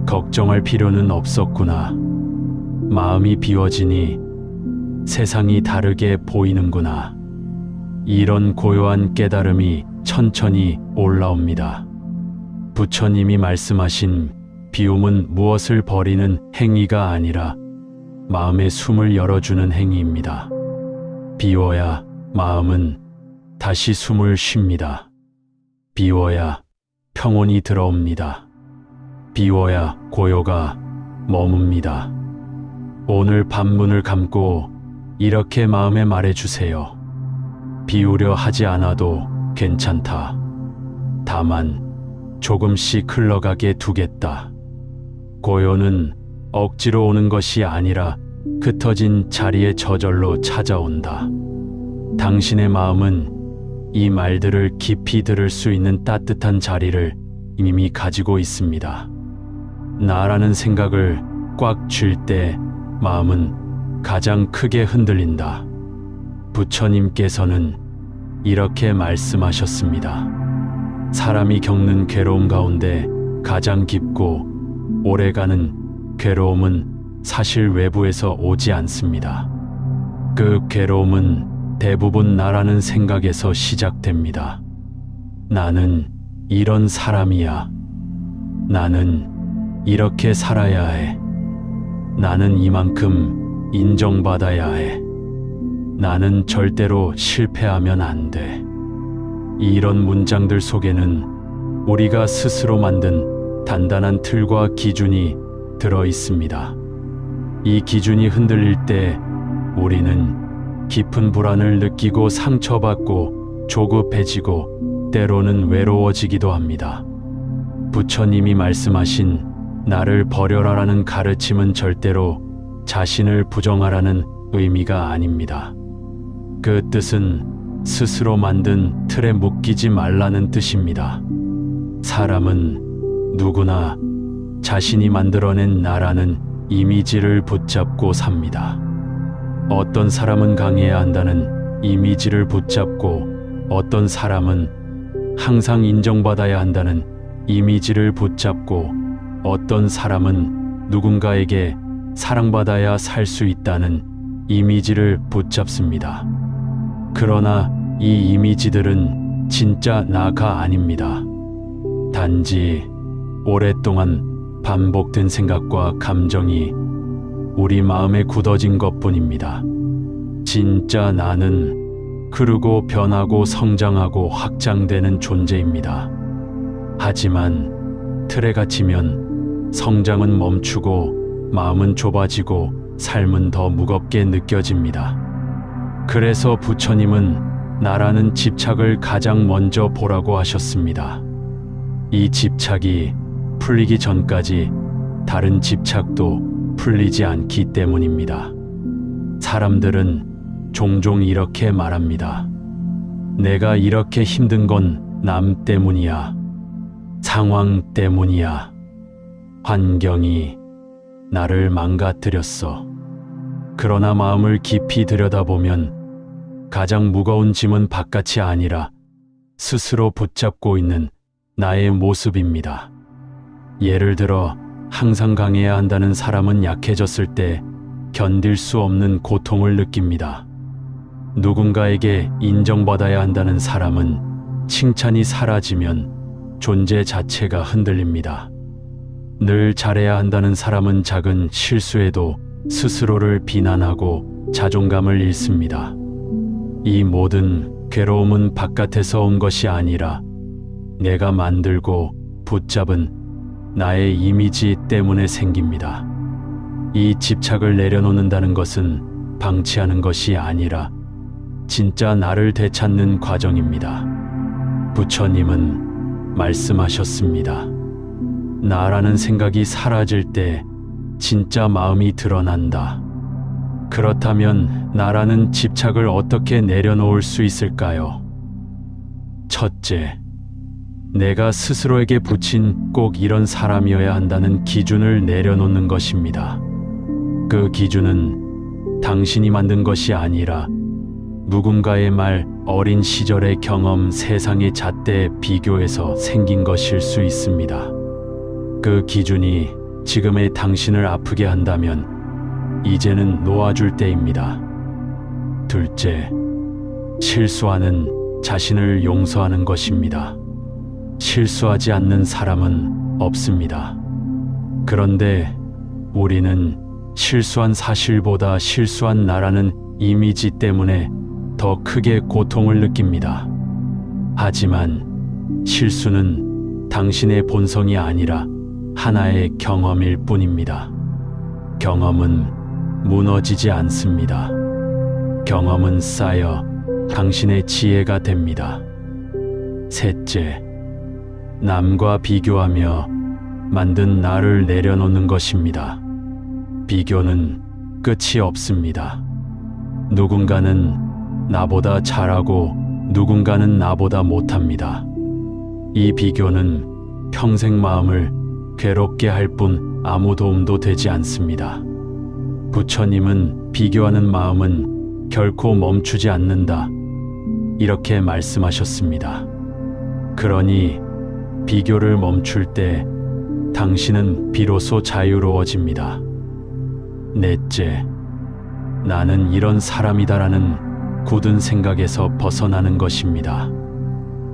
[SPEAKER 1] 걱정할 필요는 없었구나. 마음이 비워지니 세상이 다르게 보이는구나. 이런 고요한 깨달음이 천천히 올라옵니다. 부처님이 말씀하신 비움은 무엇을 버리는 행위가 아니라 마음의 숨을 열어주는 행위입니다. 비워야 마음은 다시 숨을 쉽니다. 비워야 평온이 들어옵니다. 비워야 고요가 머뭅니다. 오늘 밤 문을 감고 이렇게 마음에 말해주세요. 비우려 하지 않아도 괜찮다. 다만 조금씩 흘러가게 두겠다. 고요는 억지로 오는 것이 아니라 흩어진 자리에 저절로 찾아온다. 당신의 마음은 이 말들을 깊이 들을 수 있는 따뜻한 자리를 이미 가지고 있습니다. 나라는 생각을 꽉 쥘 때 마음은 가장 크게 흔들린다. 부처님께서는 이렇게 말씀하셨습니다. 사람이 겪는 괴로움 가운데 가장 깊고 오래가는 괴로움은 사실 외부에서 오지 않습니다. 그 괴로움은 대부분 나라는 생각에서 시작됩니다. 나는 이런 사람이야. 나는 이렇게 살아야 해. 나는 이만큼 인정받아야 해. 나는 절대로 실패하면 안 돼. 이런 문장들 속에는 우리가 스스로 만든 단단한 틀과 기준이 들어 있습니다. 이 기준이 흔들릴 때 우리는 깊은 불안을 느끼고 상처받고 조급해지고 때로는 외로워지기도 합니다. 부처님이 말씀하신 나를 버려라라는 가르침은 절대로 자신을 부정하라는 의미가 아닙니다. 그 뜻은 스스로 만든 틀에 묶이지 말라는 뜻입니다. 사람은 누구나 자신이 만들어낸 나라는 이미지를 붙잡고 삽니다. 어떤 사람은 강해야 한다는 이미지를 붙잡고 어떤 사람은 항상 인정받아야 한다는 이미지를 붙잡고 어떤 사람은 누군가에게 사랑받아야 살 수 있다는 이미지를 붙잡습니다. 그러나 이 이미지들은 진짜 나가 아닙니다. 단지 오랫동안 반복된 생각과 감정이 우리 마음에 굳어진 것뿐입니다. 진짜 나는 흐르고 변하고 성장하고 확장되는 존재입니다. 하지만 틀에 갇히면 성장은 멈추고 마음은 좁아지고 삶은 더 무겁게 느껴집니다. 그래서 부처님은 나라는 집착을 가장 먼저 보라고 하셨습니다. 이 집착이 풀리기 전까지 다른 집착도 풀리지 않기 때문입니다. 사람들은 종종 이렇게 말합니다. 내가 이렇게 힘든 건 남 때문이야. 상황 때문이야. 환경이 나를 망가뜨렸어. 그러나 마음을 깊이 들여다보면 가장 무거운 짐은 바깥이 아니라 스스로 붙잡고 있는 나의 모습입니다. 예를 들어 항상 강해야 한다는 사람은 약해졌을 때 견딜 수 없는 고통을 느낍니다. 누군가에게 인정받아야 한다는 사람은 칭찬이 사라지면 존재 자체가 흔들립니다. 늘 잘해야 한다는 사람은 작은 실수에도 스스로를 비난하고 자존감을 잃습니다. 이 모든 괴로움은 바깥에서 온 것이 아니라 내가 만들고 붙잡은 나의 이미지 때문에 생깁니다. 이 집착을 내려놓는다는 것은 방치하는 것이 아니라 진짜 나를 되찾는 과정입니다. 부처님은 말씀하셨습니다. 나라는 생각이 사라질 때 진짜 마음이 드러난다. 그렇다면 나라는 집착을 어떻게 내려놓을 수 있을까요? 첫째, 내가 스스로에게 붙인 꼭 이런 사람이어야 한다는 기준을 내려놓는 것입니다. 그 기준은 당신이 만든 것이 아니라 누군가의 말, 어린 시절의 경험, 세상의 잣대에 비교해서 생긴 것일 수 있습니다. 그 기준이 지금의 당신을 아프게 한다면 이제는 놓아줄 때입니다. 둘째, 실수하는 자신을 용서하는 것입니다. 실수하지 않는 사람은 없습니다. 그런데 우리는 실수한 사실보다 실수한 나라는 이미지 때문에 더 크게 고통을 느낍니다. 하지만 실수는 당신의 본성이 아니라 하나의 경험일 뿐입니다. 경험은 무너지지 않습니다. 경험은 쌓여 당신의 지혜가 됩니다. 셋째, 남과 비교하며 만든 나를 내려놓는 것입니다. 비교는 끝이 없습니다. 누군가는 나보다 잘하고 누군가는 나보다 못합니다. 이 비교는 평생 마음을 괴롭게 할 뿐 아무 도움도 되지 않습니다. 부처님은 비교하는 마음은 결코 멈추지 않는다, 이렇게 말씀하셨습니다. 그러니 비교를 멈출 때 당신은 비로소 자유로워집니다. 넷째, 나는 이런 사람이다라는 굳은 생각에서 벗어나는 것입니다.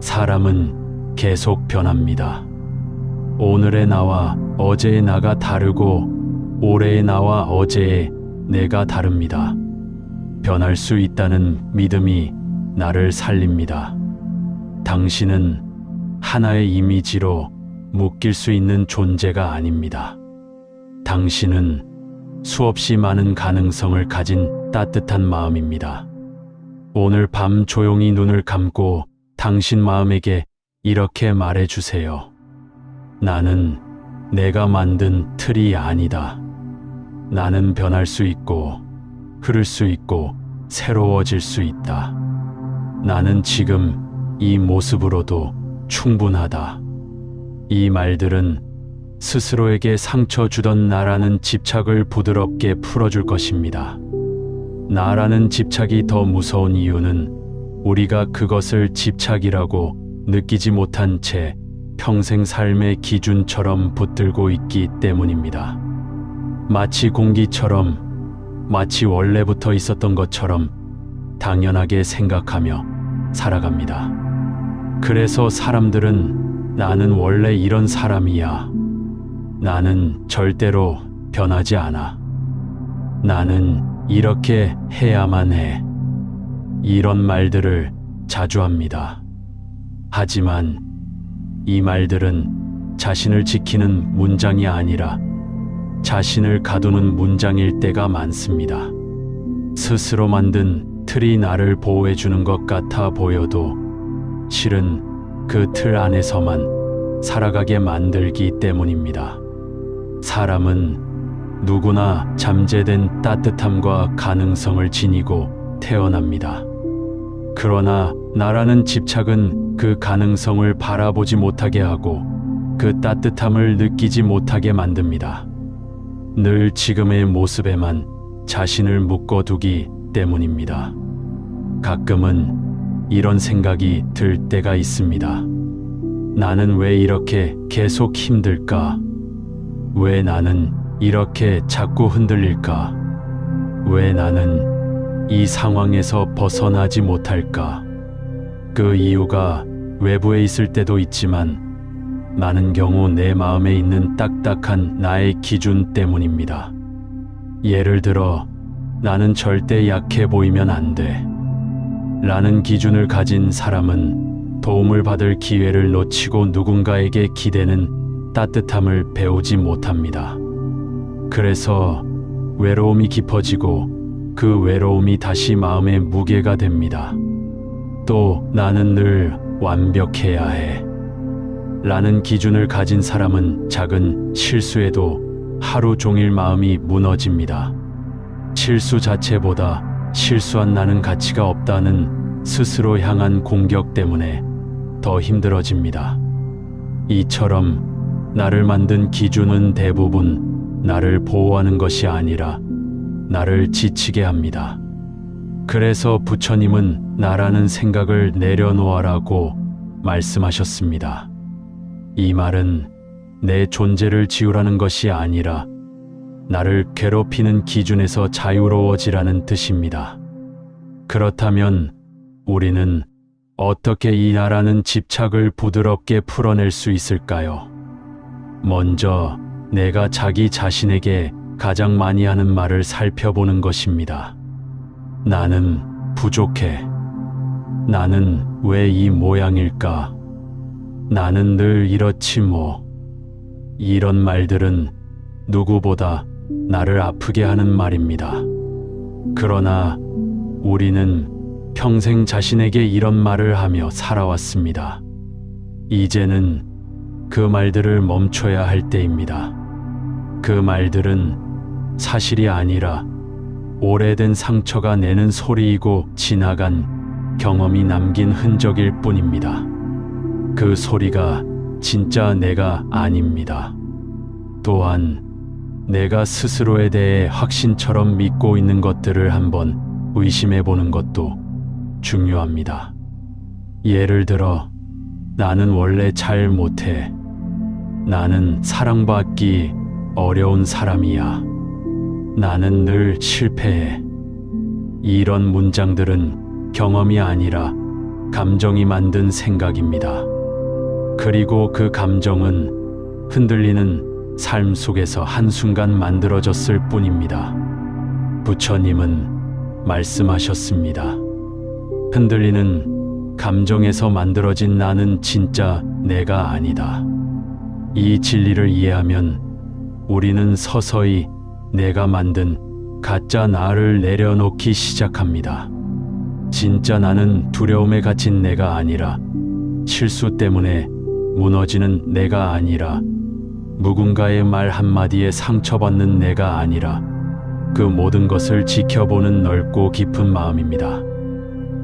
[SPEAKER 1] 사람은 계속 변합니다. 오늘의 나와 어제의 나가 다르고 올해의 나와 어제의 내가 다릅니다. 변할 수 있다는 믿음이 나를 살립니다. 당신은 하나의 이미지로 묶일 수 있는 존재가 아닙니다. 당신은 수없이 많은 가능성을 가진 따뜻한 마음입니다. 오늘 밤 조용히 눈을 감고 당신 마음에게 이렇게 말해주세요. 나는 내가 만든 틀이 아니다. 나는 변할 수 있고 흐를 수 있고 새로워질 수 있다. 나는 지금 이 모습으로도 충분하다. 이 말들은 스스로에게 상처 주던 나라는 집착을 부드럽게 풀어줄 것입니다. 나라는 집착이 더 무서운 이유는 우리가 그것을 집착이라고 느끼지 못한 채 평생 삶의 기준처럼 붙들고 있기 때문입니다. 마치 공기처럼, 마치 원래부터 있었던 것처럼 당연하게 생각하며 살아갑니다. 그래서 사람들은 나는 원래 이런 사람이야. 나는 절대로 변하지 않아. 나는 이렇게 해야만 해. 이런 말들을 자주 합니다. 하지만 이 말들은 자신을 지키는 문장이 아니라 자신을 가두는 문장일 때가 많습니다. 스스로 만든 틀이 나를 보호해주는 것 같아 보여도 실은 그 틀 안에서만 살아가게 만들기 때문입니다. 사람은 누구나 잠재된 따뜻함과 가능성을 지니고 태어납니다. 그러나 나라는 집착은 그 가능성을 바라보지 못하게 하고 그 따뜻함을 느끼지 못하게 만듭니다. 늘 지금의 모습에만 자신을 묶어두기 때문입니다. 가끔은 이런 생각이 들 때가 있습니다. 나는 왜 이렇게 계속 힘들까? 왜 나는 이렇게 자꾸 흔들릴까? 왜 나는 이 상황에서 벗어나지 못할까? 그 이유가 외부에 있을 때도 있지만 많은 경우 내 마음에 있는 딱딱한 나의 기준 때문입니다. 예를 들어, 나는 절대 약해 보이면 안 돼. 라는 기준을 가진 사람은 도움을 받을 기회를 놓치고 누군가에게 기대는 따뜻함을 배우지 못합니다. 그래서 외로움이 깊어지고 그 외로움이 다시 마음의 무게가 됩니다. 또 나는 늘 완벽해야 해. 라는 기준을 가진 사람은 작은 실수에도 하루 종일 마음이 무너집니다. 실수 자체보다 실수한 나는 가치가 없다는 스스로 향한 공격 때문에 더 힘들어집니다. 이처럼 나를 만든 기준은 대부분 나를 보호하는 것이 아니라 나를 지치게 합니다. 그래서 부처님은 나라는 생각을 내려놓아라고 말씀하셨습니다. 이 말은 내 존재를 지우라는 것이 아니라 나를 괴롭히는 기준에서 자유로워지라는 뜻입니다. 그렇다면 우리는 어떻게 이 나라는 집착을 부드럽게 풀어낼 수 있을까요? 먼저 내가 자기 자신에게 가장 많이 하는 말을 살펴보는 것입니다. 나는 부족해. 나는 왜 이 모양일까? 나는 늘 이렇지 뭐. 이런 말들은 누구보다 나를 아프게 하는 말입니다. 그러나 우리는 평생 자신에게 이런 말을 하며 살아왔습니다. 이제는 그 말들을 멈춰야 할 때입니다. 그 말들은 사실이 아니라 오래된 상처가 내는 소리이고 지나간 경험이 남긴 흔적일 뿐입니다. 그 소리가 진짜 내가 아닙니다. 또한 내가 스스로에 대해 확신처럼 믿고 있는 것들을 한번 의심해 보는 것도 중요합니다. 예를 들어, 나는 원래 잘 못해. 나는 사랑받기 어려운 사람이야. 나는 늘 실패해. 이런 문장들은 경험이 아니라 감정이 만든 생각입니다. 그리고 그 감정은 흔들리는 삶 속에서 한순간 만들어졌을 뿐입니다. 부처님은 말씀하셨습니다. 흔들리는 감정에서 만들어진 나는 진짜 내가 아니다. 이 진리를 이해하면 우리는 서서히 내가 만든 가짜 나를 내려놓기 시작합니다. 진짜 나는 두려움에 갇힌 내가 아니라, 실수 때문에 무너지는 내가 아니라, 누군가의 말 한마디에 상처받는 내가 아니라, 그 모든 것을 지켜보는 넓고 깊은 마음입니다.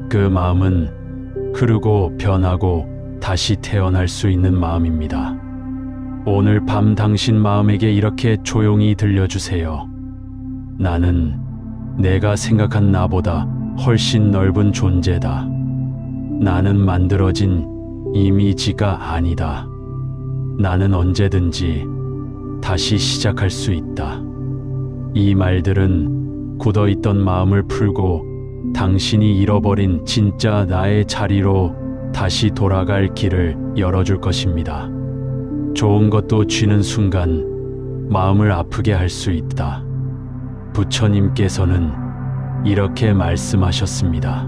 [SPEAKER 1] 그 마음은 흐르고 변하고 다시 태어날 수 있는 마음입니다. 오늘 밤 당신 마음에게 이렇게 조용히 들려주세요. 나는 내가 생각한 나보다 훨씬 넓은 존재다. 나는 만들어진 이미지가 아니다. 나는 언제든지 다시 시작할 수 있다. 이 말들은 굳어있던 마음을 풀고 당신이 잃어버린 진짜 나의 자리로 다시 돌아갈 길을 열어줄 것입니다. 좋은 것도 쥐는 순간 마음을 아프게 할 수 있다. 부처님께서는 이렇게 말씀하셨습니다.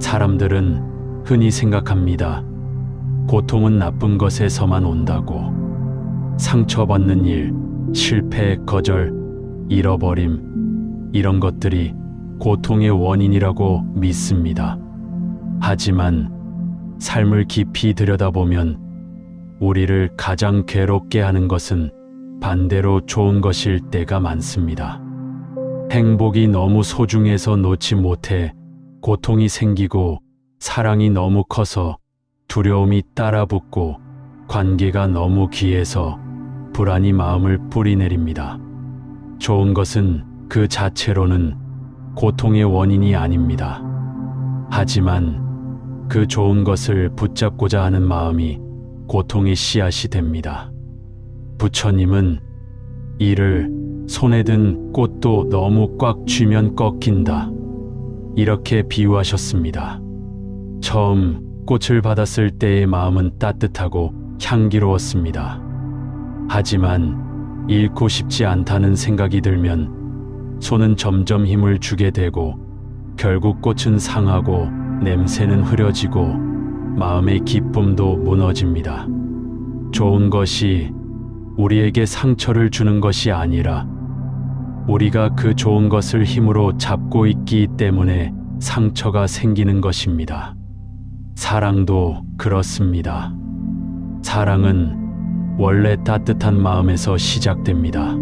[SPEAKER 1] 사람들은 흔히 생각합니다. 고통은 나쁜 것에서만 온다고. 상처받는 일, 실패, 거절, 잃어버림, 이런 것들이 고통의 원인이라고 믿습니다. 하지만 삶을 깊이 들여다보면 우리를 가장 괴롭게 하는 것은 반대로 좋은 것일 때가 많습니다. 행복이 너무 소중해서 놓지 못해 고통이 생기고, 사랑이 너무 커서 두려움이 따라붙고, 관계가 너무 귀해서 불안이 마음을 뿌리내립니다. 좋은 것은 그 자체로는 고통의 원인이 아닙니다. 하지만 그 좋은 것을 붙잡고자 하는 마음이 고통의 씨앗이 됩니다. 부처님은 이를 손에 든 꽃도 너무 꽉 쥐면 꺾인다, 이렇게 비유하셨습니다. 처음 꽃을 받았을 때의 마음은 따뜻하고 향기로웠습니다. 하지만 잃고 싶지 않다는 생각이 들면 손은 점점 힘을 주게 되고, 결국 꽃은 상하고 냄새는 흐려지고 마음의 기쁨도 무너집니다. 좋은 것이 우리에게 상처를 주는 것이 아니라 우리가 그 좋은 것을 힘으로 잡고 있기 때문에 상처가 생기는 것입니다. 사랑도 그렇습니다. 사랑은 원래 따뜻한 마음에서 시작됩니다.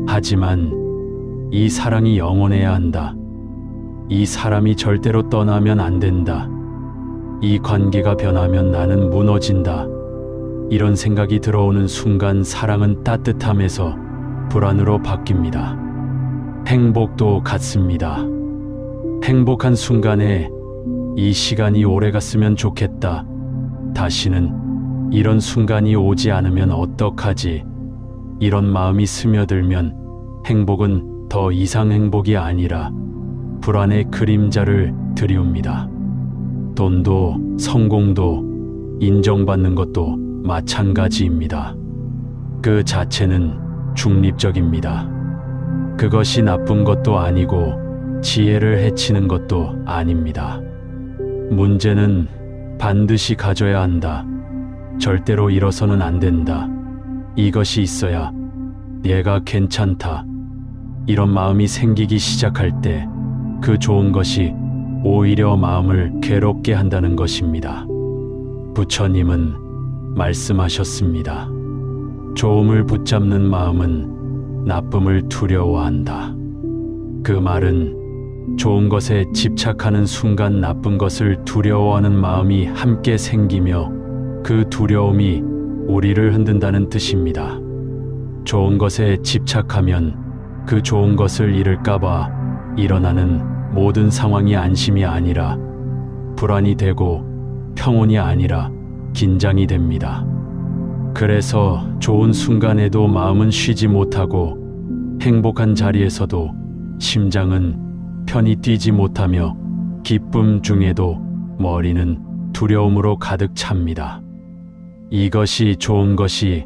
[SPEAKER 1] 하지만 이 사랑이 영원해야 한다. 이 사람이 절대로 떠나면 안 된다. 이 관계가 변하면 나는 무너진다. 이런 생각이 들어오는 순간 사랑은 따뜻함에서 불안으로 바뀝니다. 행복도 같습니다. 행복한 순간에 이 시간이 오래 갔으면 좋겠다. 다시는 이런 순간이 오지 않으면 어떡하지? 이런 마음이 스며들면 행복은 더 이상 행복이 아니라 불안의 그림자를 드리웁니다. 돈도 성공도 인정받는 것도 마찬가지입니다. 그 자체는 중립적입니다. 그것이 나쁜 것도 아니고 지혜를 해치는 것도 아닙니다. 문제는 반드시 가져야 한다. 절대로 잃어서는 안 된다. 이것이 있어야 얘가 괜찮다. 이런 마음이 생기기 시작할 때 그 좋은 것이 오히려 마음을 괴롭게 한다는 것입니다. 부처님은 말씀하셨습니다. 좋음을 붙잡는 마음은 나쁨을 두려워한다. 그 말은 좋은 것에 집착하는 순간 나쁜 것을 두려워하는 마음이 함께 생기며 그 두려움이 우리를 흔든다는 뜻입니다. 좋은 것에 집착하면 그 좋은 것을 잃을까봐 일어나는 모든 상황이 안심이 아니라 불안이 되고 평온이 아니라 긴장이 됩니다. 그래서 좋은 순간에도 마음은 쉬지 못하고 행복한 자리에서도 심장은 편히 뛰지 못하며 기쁨 중에도 머리는 두려움으로 가득 찹니다. 이것이 좋은 것이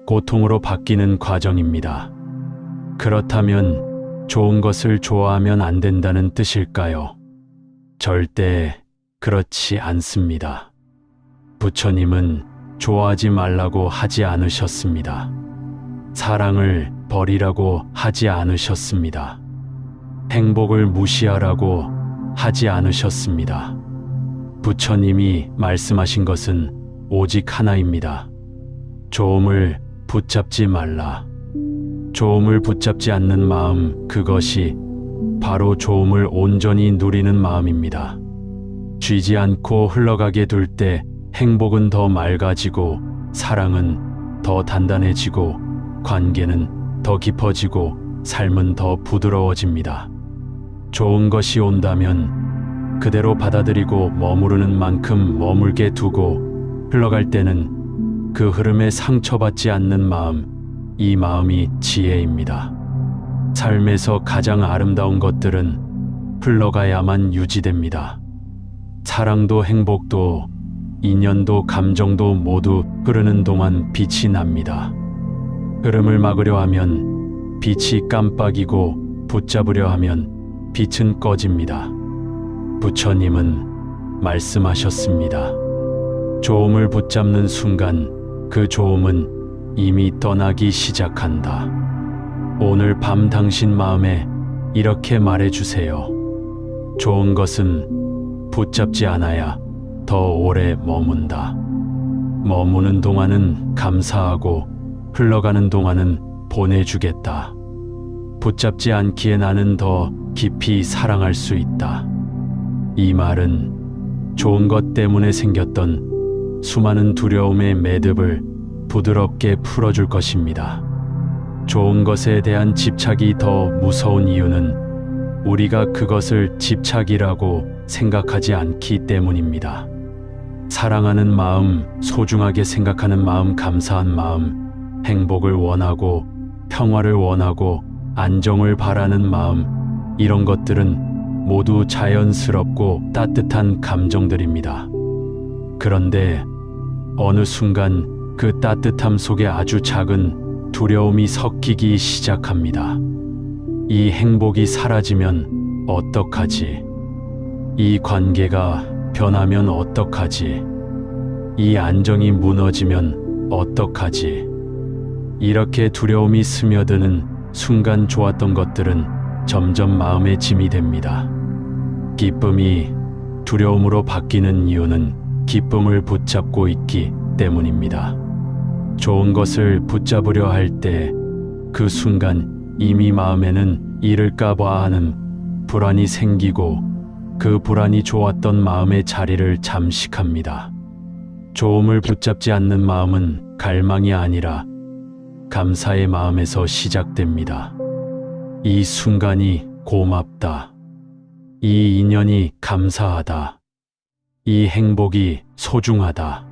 [SPEAKER 1] 고통으로 바뀌는 과정입니다. 그렇다면 좋은 것을 좋아하면 안 된다는 뜻일까요? 절대 그렇지 않습니다. 부처님은 좋아하지 말라고 하지 않으셨습니다. 사랑을 버리라고 하지 않으셨습니다. 행복을 무시하라고 하지 않으셨습니다. 부처님이 말씀하신 것은 오직 하나입니다. 좋음을 붙잡지 말라. 좋음을 붙잡지 않는 마음, 그것이 바로 좋음을 온전히 누리는 마음입니다. 쥐지 않고 흘러가게 둘 때 행복은 더 맑아지고 사랑은 더 단단해지고 관계는 더 깊어지고 삶은 더 부드러워집니다. 좋은 것이 온다면 그대로 받아들이고 머무르는 만큼 머물게 두고 흘러갈 때는 그 흐름에 상처받지 않는 마음, 이 마음이 지혜입니다. 삶에서 가장 아름다운 것들은 흘러가야만 유지됩니다. 사랑도 행복도 인연도 감정도 모두 흐르는 동안 빛이 납니다. 흐름을 막으려 하면 빛이 깜빡이고 붙잡으려 하면 빛은 꺼집니다. 부처님은 말씀하셨습니다. 좋음을 붙잡는 순간 그 좋음은 이미 떠나기 시작한다. 오늘 밤 당신 마음에 이렇게 말해주세요. 좋은 것은 붙잡지 않아야 더 오래 머문다. 머무는 동안은 감사하고 흘러가는 동안은 보내주겠다. 붙잡지 않기에 나는 더 깊이 사랑할 수 있다. 이 말은 좋은 것 때문에 생겼던 수많은 두려움의 매듭을 부드럽게 풀어줄 것입니다. 좋은 것에 대한 집착이 더 무서운 이유는 우리가 그것을 집착이라고 생각하지 않기 때문입니다. 사랑하는 마음, 소중하게 생각하는 마음, 감사한 마음, 행복을 원하고 평화를 원하고 안정을 바라는 마음, 이런 것들은 모두 자연스럽고 따뜻한 감정들입니다. 그런데 어느 순간 그 따뜻함 속에 아주 작은 두려움이 섞이기 시작합니다. 이 행복이 사라지면 어떡하지? 이 관계가 변하면 어떡하지? 이 안정이 무너지면 어떡하지? 이렇게 두려움이 스며드는 순간 좋았던 것들은 점점 마음의 짐이 됩니다. 기쁨이 두려움으로 바뀌는 이유는 기쁨을 붙잡고 있기 때문입니다. 좋은 것을 붙잡으려 할 때 그 순간 이미 마음에는 잃을까봐 하는 불안이 생기고 그 불안이 좋았던 마음의 자리를 잠식합니다. 좋음을 붙잡지 않는 마음은 갈망이 아니라 감사의 마음에서 시작됩니다. 이 순간이 고맙다. 이 인연이 감사하다. 이 행복이 소중하다.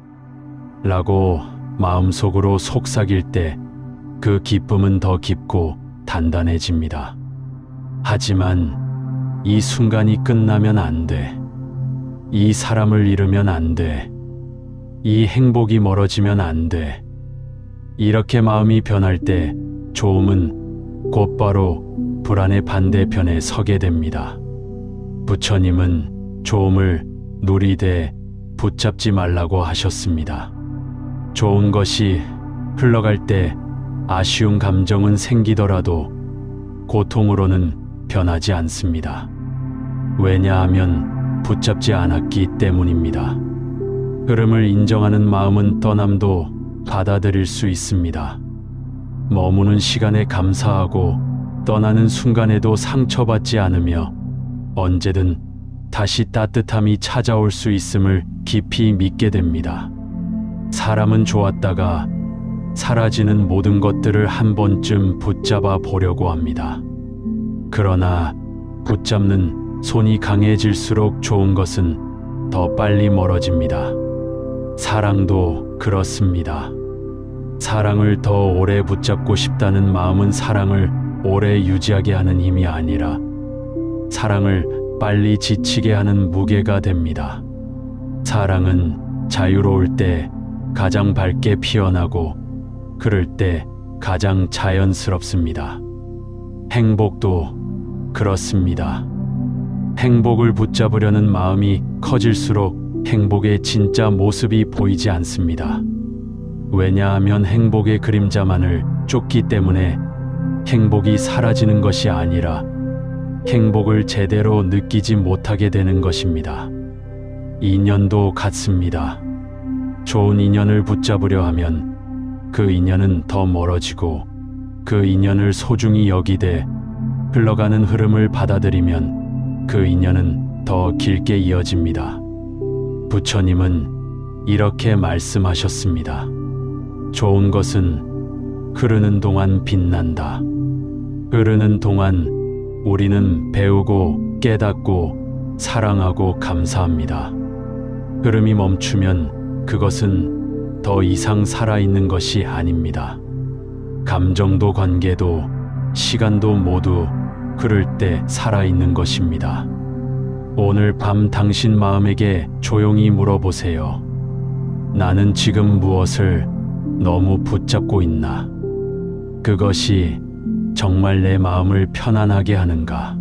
[SPEAKER 1] 라고 마음속으로 속삭일 때 그 기쁨은 더 깊고 단단해집니다. 하지만 이 순간이 끝나면 안 돼. 이 사람을 잃으면 안 돼. 이 행복이 멀어지면 안 돼. 이렇게 마음이 변할 때 조음은 곧바로 불안의 반대편에 서게 됩니다. 부처님은 조음을 누리되 붙잡지 말라고 하셨습니다. 좋은 것이 흘러갈 때 아쉬운 감정은 생기더라도 고통으로는 변하지 않습니다. 왜냐하면 붙잡지 않았기 때문입니다. 흐름을 인정하는 마음은 떠남도 받아들일 수 있습니다. 머무는 시간에 감사하고 떠나는 순간에도 상처받지 않으며 언제든 다시 따뜻함이 찾아올 수 있음을 깊이 믿게 됩니다. 사람은 좋았다가 사라지는 모든 것들을 한 번쯤 붙잡아 보려고 합니다. 그러나 붙잡는 손이 강해질수록 좋은 것은 더 빨리 멀어집니다. 사랑도 그렇습니다. 사랑을 더 오래 붙잡고 싶다는 마음은 사랑을 오래 유지하게 하는 힘이 아니라 사랑을 빨리 지치게 하는 무게가 됩니다. 사랑은 자유로울 때 가장 밝게 피어나고 그럴 때 가장 자연스럽습니다. 행복도 그렇습니다. 행복을 붙잡으려는 마음이 커질수록 행복의 진짜 모습이 보이지 않습니다. 왜냐하면 행복의 그림자만을 쫓기 때문에 행복이 사라지는 것이 아니라 행복을 제대로 느끼지 못하게 되는 것입니다. 인연도 같습니다. 좋은 인연을 붙잡으려 하면 그 인연은 더 멀어지고 그 인연을 소중히 여기되 흘러가는 흐름을 받아들이면 그 인연은 더 길게 이어집니다. 부처님은 이렇게 말씀하셨습니다. 좋은 것은 흐르는 동안 빛난다. 흐르는 동안 우리는 배우고 깨닫고 사랑하고 감사합니다. 흐름이 멈추면 그것은 더 이상 살아있는 것이 아닙니다. 감정도 관계도 시간도 모두 흐를 때 살아있는 것입니다. 오늘 밤 당신 마음에게 조용히 물어보세요. 나는 지금 무엇을 너무 붙잡고 있나? 그것이 정말 내 마음을 편안하게 하는가?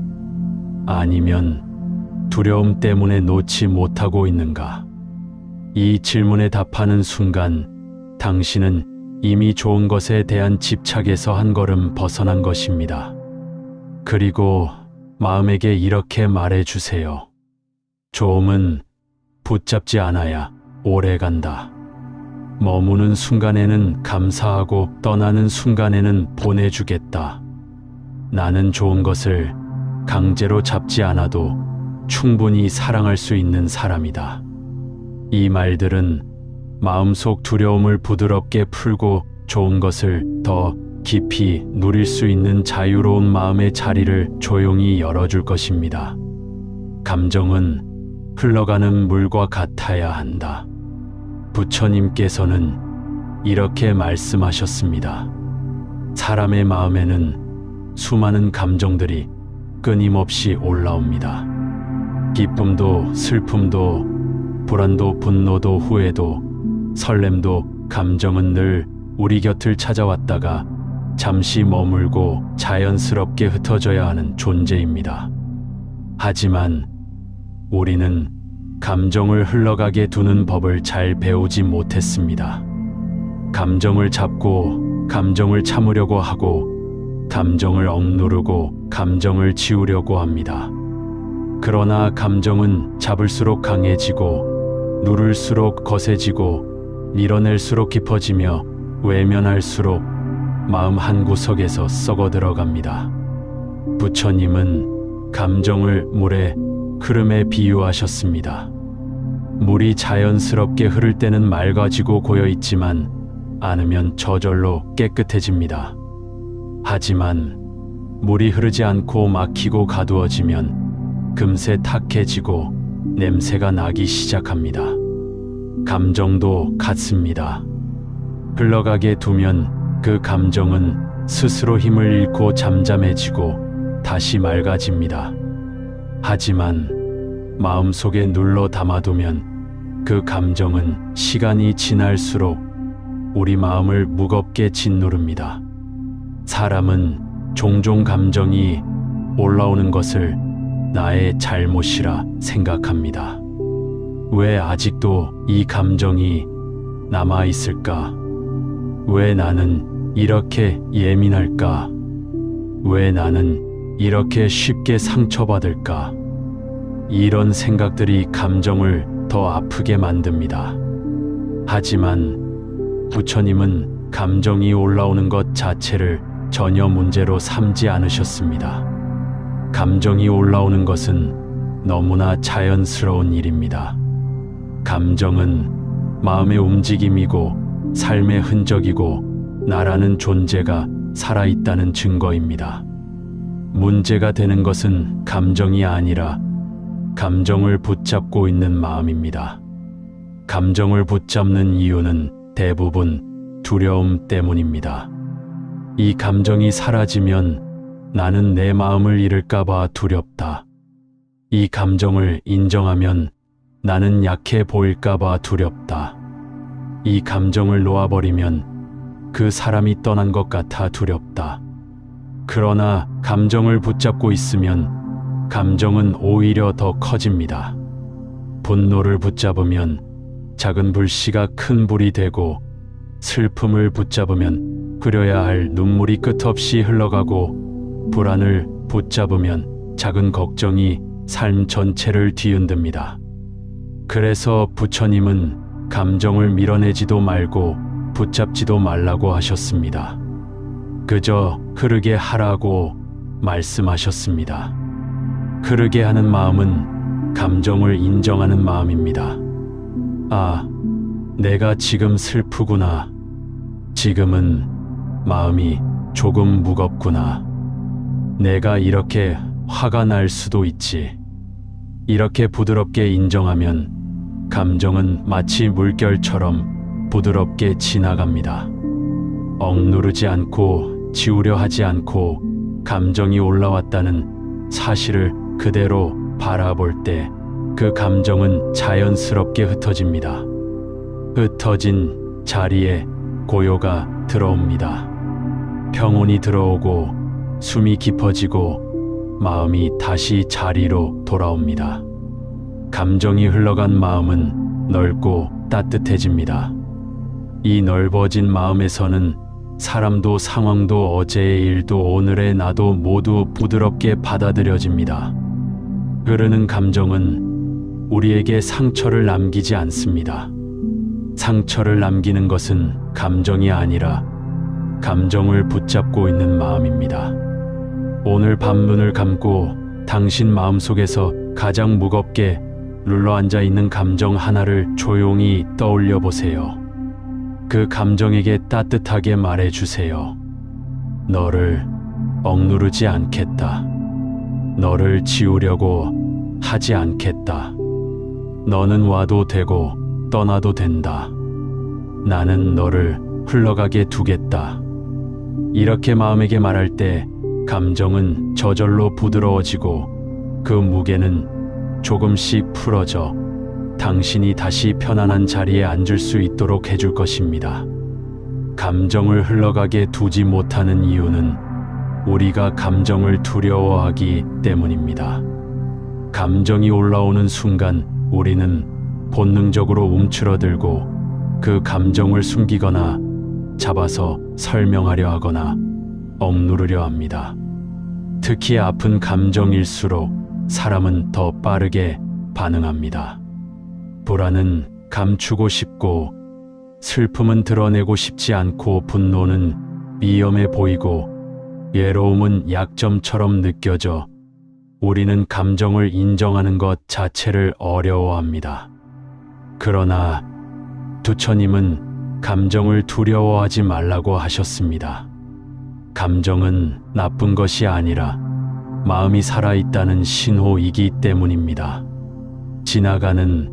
[SPEAKER 1] 아니면 두려움 때문에 놓지 못하고 있는가? 이 질문에 답하는 순간 당신은 이미 좋은 것에 대한 집착에서 한 걸음 벗어난 것입니다. 그리고 마음에게 이렇게 말해주세요. 좋음은 붙잡지 않아야 오래 간다. 머무는 순간에는 감사하고 떠나는 순간에는 보내주겠다. 나는 좋은 것을 강제로 잡지 않아도 충분히 사랑할 수 있는 사람이다. 이 말들은 마음속 두려움을 부드럽게 풀고 좋은 것을 더 깊이 누릴 수 있는 자유로운 마음의 자리를 조용히 열어줄 것입니다. 감정은 흘러가는 물과 같아야 한다. 부처님께서는 이렇게 말씀하셨습니다. 사람의 마음에는 수많은 감정들이 끊임없이 올라옵니다. 기쁨도 슬픔도 불안도 분노도 후회도 설렘도 감정은 늘 우리 곁을 찾아왔다가 잠시 머물고 자연스럽게 흩어져야 하는 존재입니다. 하지만 우리는 감정을 흘러가게 두는 법을 잘 배우지 못했습니다. 감정을 잡고 감정을 참으려고 하고 감정을 억누르고 감정을 지우려고 합니다. 그러나 감정은 잡을수록 강해지고 누를수록 거세지고 밀어낼수록 깊어지며 외면할수록 마음 한구석에서 썩어 들어갑니다. 부처님은 감정을 물의 흐름에 비유하셨습니다. 물이 자연스럽게 흐를 때는 맑아지고 고여있지만 않으면 저절로 깨끗해집니다. 하지만 물이 흐르지 않고 막히고 가두어지면 금세 탁해지고 냄새가 나기 시작합니다. 감정도 같습니다. 흘러가게 두면 그 감정은 스스로 힘을 잃고 잠잠해지고 다시 맑아집니다. 하지만 마음속에 눌러 담아두면 그 감정은 시간이 지날수록 우리 마음을 무겁게 짓누릅니다. 사람은 종종 감정이 올라오는 것을 나의 잘못이라 생각합니다. 왜 아직도 이 감정이 남아 있을까? 왜 나는 이렇게 예민할까? 왜 나는 이렇게 쉽게 상처받을까? 이런 생각들이 감정을 더 아프게 만듭니다. 하지만 부처님은 감정이 올라오는 것 자체를 전혀 문제로 삼지 않으셨습니다. 감정이 올라오는 것은 너무나 자연스러운 일입니다. 감정은 마음의 움직임이고 삶의 흔적이고 나라는 존재가 살아있다는 증거입니다. 문제가 되는 것은 감정이 아니라 감정을 붙잡고 있는 마음입니다. 감정을 붙잡는 이유는 대부분 두려움 때문입니다. 이 감정이 사라지면 나는 내 마음을 잃을까봐 두렵다. 이 감정을 인정하면 나는 약해 보일까봐 두렵다. 이 감정을 놓아버리면 그 사람이 떠난 것 같아 두렵다. 그러나 감정을 붙잡고 있으면 감정은 오히려 더 커집니다. 분노를 붙잡으면 작은 불씨가 큰 불이 되고, 슬픔을 붙잡으면 흐려야 할 눈물이 끝없이 흘러가고, 불안을 붙잡으면 작은 걱정이 삶 전체를 뒤흔듭니다. 그래서 부처님은 감정을 밀어내지도 말고 붙잡지도 말라고 하셨습니다. 그저 흐르게 하라고 말씀하셨습니다. 흐르게 하는 마음은 감정을 인정하는 마음입니다. 아, 내가 지금 슬프구나. 지금은 마음이 조금 무겁구나. 내가 이렇게 화가 날 수도 있지. 이렇게 부드럽게 인정하면 감정은 마치 물결처럼 부드럽게 지나갑니다. 억누르지 않고 지우려 하지 않고 감정이 올라왔다는 사실을 그대로 바라볼 때 그 감정은 자연스럽게 흩어집니다. 흩어진 자리에 고요가 들어옵니다. 평온이 들어오고 숨이 깊어지고 마음이 다시 자리로 돌아옵니다. 감정이 흘러간 마음은 넓고 따뜻해집니다. 이 넓어진 마음에서는 사람도 상황도 어제의 일도 오늘의 나도 모두 부드럽게 받아들여집니다. 흐르는 감정은 우리에게 상처를 남기지 않습니다. 상처를 남기는 것은 감정이 아니라 감정을 붙잡고 있는 마음입니다. 오늘 밤 눈을 감고 당신 마음속에서 가장 무겁게 눌러앉아 있는 감정 하나를 조용히 떠올려 보세요. 그 감정에게 따뜻하게 말해주세요. 너를 억누르지 않겠다. 너를 지우려고 하지 않겠다. 너는 와도 되고 떠나도 된다. 나는 너를 흘러가게 두겠다. 이렇게 마음에게 말할 때 감정은 저절로 부드러워지고 그 무게는 조금씩 풀어져 당신이 다시 편안한 자리에 앉을 수 있도록 해줄 것입니다. 감정을 흘러가게 두지 못하는 이유는 우리가 감정을 두려워하기 때문입니다. 감정이 올라오는 순간 우리는 본능적으로 움츠러들고 그 감정을 숨기거나 잡아서 설명하려 하거나 억누르려 합니다. 특히 아픈 감정일수록 사람은 더 빠르게 반응합니다. 불안은 감추고 싶고, 슬픔은 드러내고 싶지 않고, 분노는 위험해 보이고, 외로움은 약점처럼 느껴져 우리는 감정을 인정하는 것 자체를 어려워합니다. 그러나 부처님은 감정을 두려워하지 말라고 하셨습니다. 감정은 나쁜 것이 아니라 마음이 살아있다는 신호이기 때문입니다. 지나가는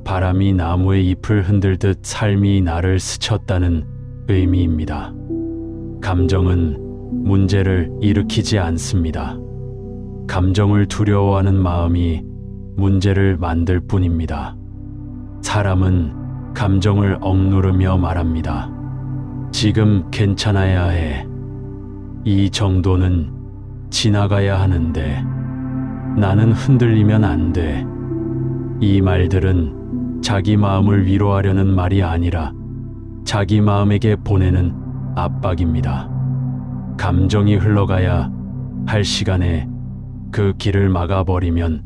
[SPEAKER 1] 바람이 나무의 잎을 흔들듯 삶이 나를 스쳤다는 의미입니다. 감정은 문제를 일으키지 않습니다. 감정을 두려워하는 마음이 문제를 만들 뿐입니다. 사람은 감정을 억누르며 말합니다. 지금 괜찮아야 해. 이 정도는 지나가야 하는데 나는 흔들리면 안 돼. 이 말들은 자기 마음을 위로하려는 말이 아니라 자기 마음에게 보내는 압박입니다. 감정이 흘러가야 할 시간에 그 길을 막아버리면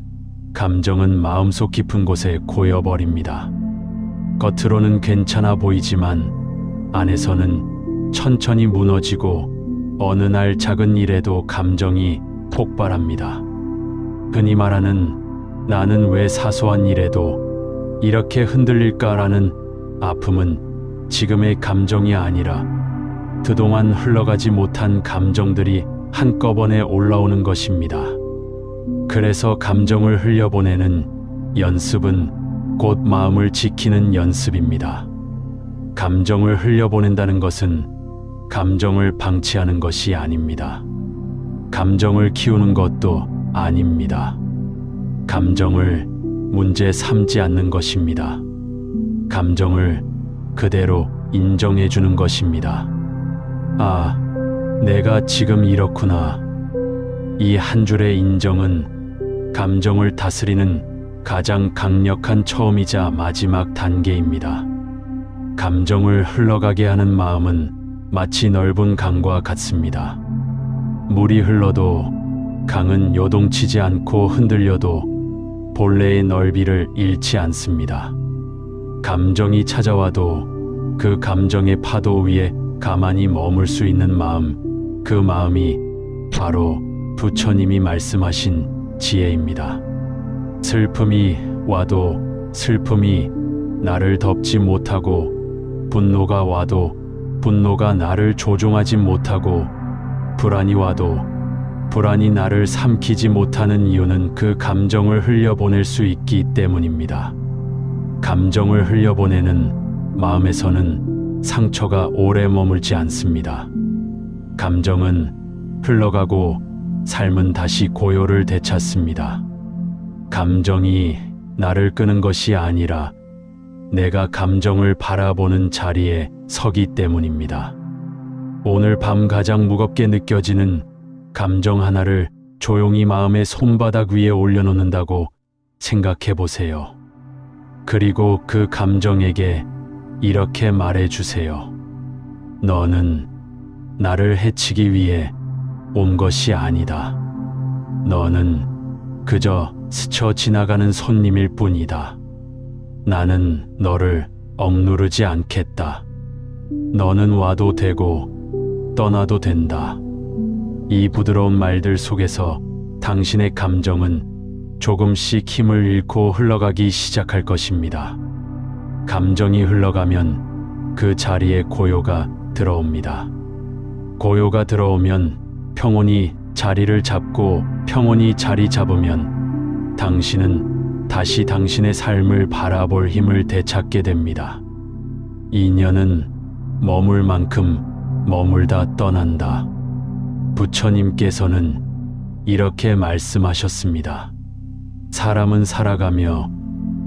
[SPEAKER 1] 감정은 마음속 깊은 곳에 고여버립니다. 겉으로는 괜찮아 보이지만 안에서는 천천히 무너지고 어느 날 작은 일에도 감정이 폭발합니다. 흔히 말하는 나는 왜 사소한 일에도 이렇게 흔들릴까라는 아픔은 지금의 감정이 아니라 그동안 흘러가지 못한 감정들이 한꺼번에 올라오는 것입니다. 그래서 감정을 흘려보내는 연습은 곧 마음을 지키는 연습입니다. 감정을 흘려보낸다는 것은 감정을 방치하는 것이 아닙니다. 감정을 키우는 것도 아닙니다. 감정을 문제 삼지 않는 것입니다. 감정을 그대로 인정해 주는 것입니다. 아, 내가 지금 이렇구나. 이 한 줄의 인정은 감정을 다스리는 가장 강력한 처음이자 마지막 단계입니다. 감정을 흘러가게 하는 마음은 마치 넓은 강과 같습니다. 물이 흘러도 강은 요동치지 않고 흔들려도 본래의 넓이를 잃지 않습니다. 감정이 찾아와도 그 감정의 파도 위에 가만히 머물 수 있는 마음, 그 마음이 바로 부처님이 말씀하신 지혜입니다. 슬픔이 와도 슬픔이 나를 덮지 못하고, 분노가 와도 분노가 나를 조종하지 못하고, 불안이 와도 불안이 나를 삼키지 못하는 이유는 그 감정을 흘려보낼 수 있기 때문입니다. 감정을 흘려보내는 마음에서는 상처가 오래 머물지 않습니다. 감정은 흘러가고 삶은 다시 고요를 되찾습니다. 감정이 나를 끄는 것이 아니라 내가 감정을 바라보는 자리에 서기 때문입니다. 오늘 밤 가장 무겁게 느껴지는 감정 하나를 조용히 마음의 손바닥 위에 올려놓는다고 생각해 보세요. 그리고 그 감정에게 이렇게 말해주세요. 너는 나를 해치기 위해 온 것이 아니다. 너는 그저 스쳐 지나가는 손님일 뿐이다. 나는 너를 억누르지 않겠다. 너는 와도 되고 떠나도 된다. 이 부드러운 말들 속에서 당신의 감정은 조금씩 힘을 잃고 흘러가기 시작할 것입니다. 감정이 흘러가면 그 자리에 고요가 들어옵니다. 고요가 들어오면 평온이 자리를 잡고, 평온이 자리 잡으면 당신은 다시 당신의 삶을 바라볼 힘을 되찾게 됩니다. 인연은 머물 만큼 머물다 떠난다. 부처님께서는 이렇게 말씀하셨습니다. 사람은 살아가며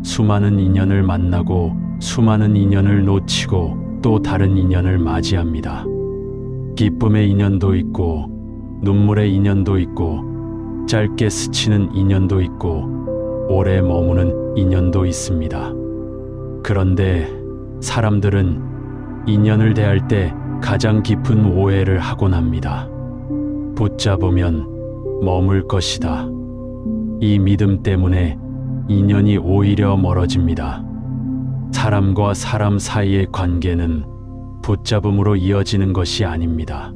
[SPEAKER 1] 수많은 인연을 만나고 수많은 인연을 놓치고 또 다른 인연을 맞이합니다. 기쁨의 인연도 있고 눈물의 인연도 있고 짧게 스치는 인연도 있고 오래 머무는 인연도 있습니다. 그런데 사람들은 인연을 대할 때 가장 깊은 오해를 하곤 합니다. 붙잡으면 머물 것이다. 이 믿음 때문에 인연이 오히려 멀어집니다. 사람과 사람 사이의 관계는 붙잡음으로 이어지는 것이 아닙니다.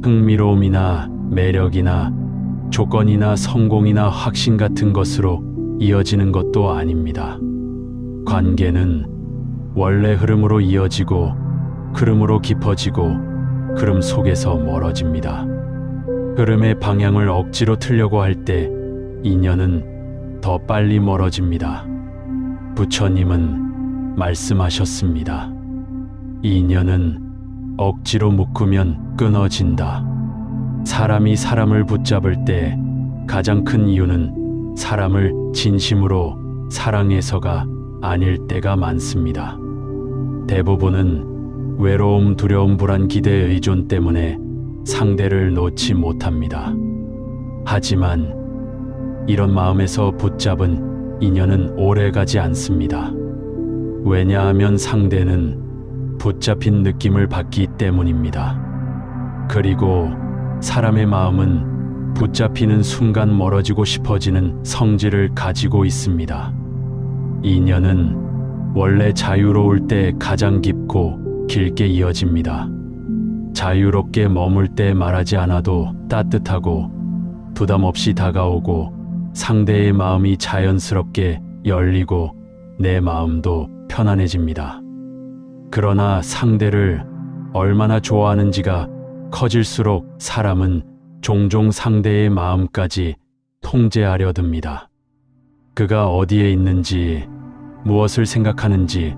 [SPEAKER 1] 흥미로움이나 매력이나 조건이나 성공이나 확신 같은 것으로 이어지는 것도 아닙니다. 관계는 원래 흐름으로 이어지고 흐름으로 깊어지고 흐름 속에서 멀어집니다. 흐름의 방향을 억지로 틀려고 할 때 인연은 더 빨리 멀어집니다. 부처님은 말씀하셨습니다. 인연은 억지로 묶으면 끊어진다. 사람이 사람을 붙잡을 때 가장 큰 이유는 사람을 진심으로 사랑해서가 아닐 때가 많습니다. 대부분은 외로움, 두려움, 불안, 기대, 의존 때문에 상대를 놓지 못합니다. 하지만 이런 마음에서 붙잡은 인연은 오래가지 않습니다. 왜냐하면 상대는 붙잡힌 느낌을 받기 때문입니다. 그리고 사람의 마음은 붙잡히는 순간 멀어지고 싶어지는 성질을 가지고 있습니다. 인연은 원래 자유로울 때 가장 깊고 길게 이어집니다. 자유롭게 머물 때 말하지 않아도 따뜻하고 부담 없이 다가오고 상대의 마음이 자연스럽게 열리고 내 마음도 편안해집니다. 그러나 상대를 얼마나 좋아하는지가 커질수록 사람은 종종 상대의 마음까지 통제하려 듭니다. 그가 어디에 있는지, 무엇을 생각하는지,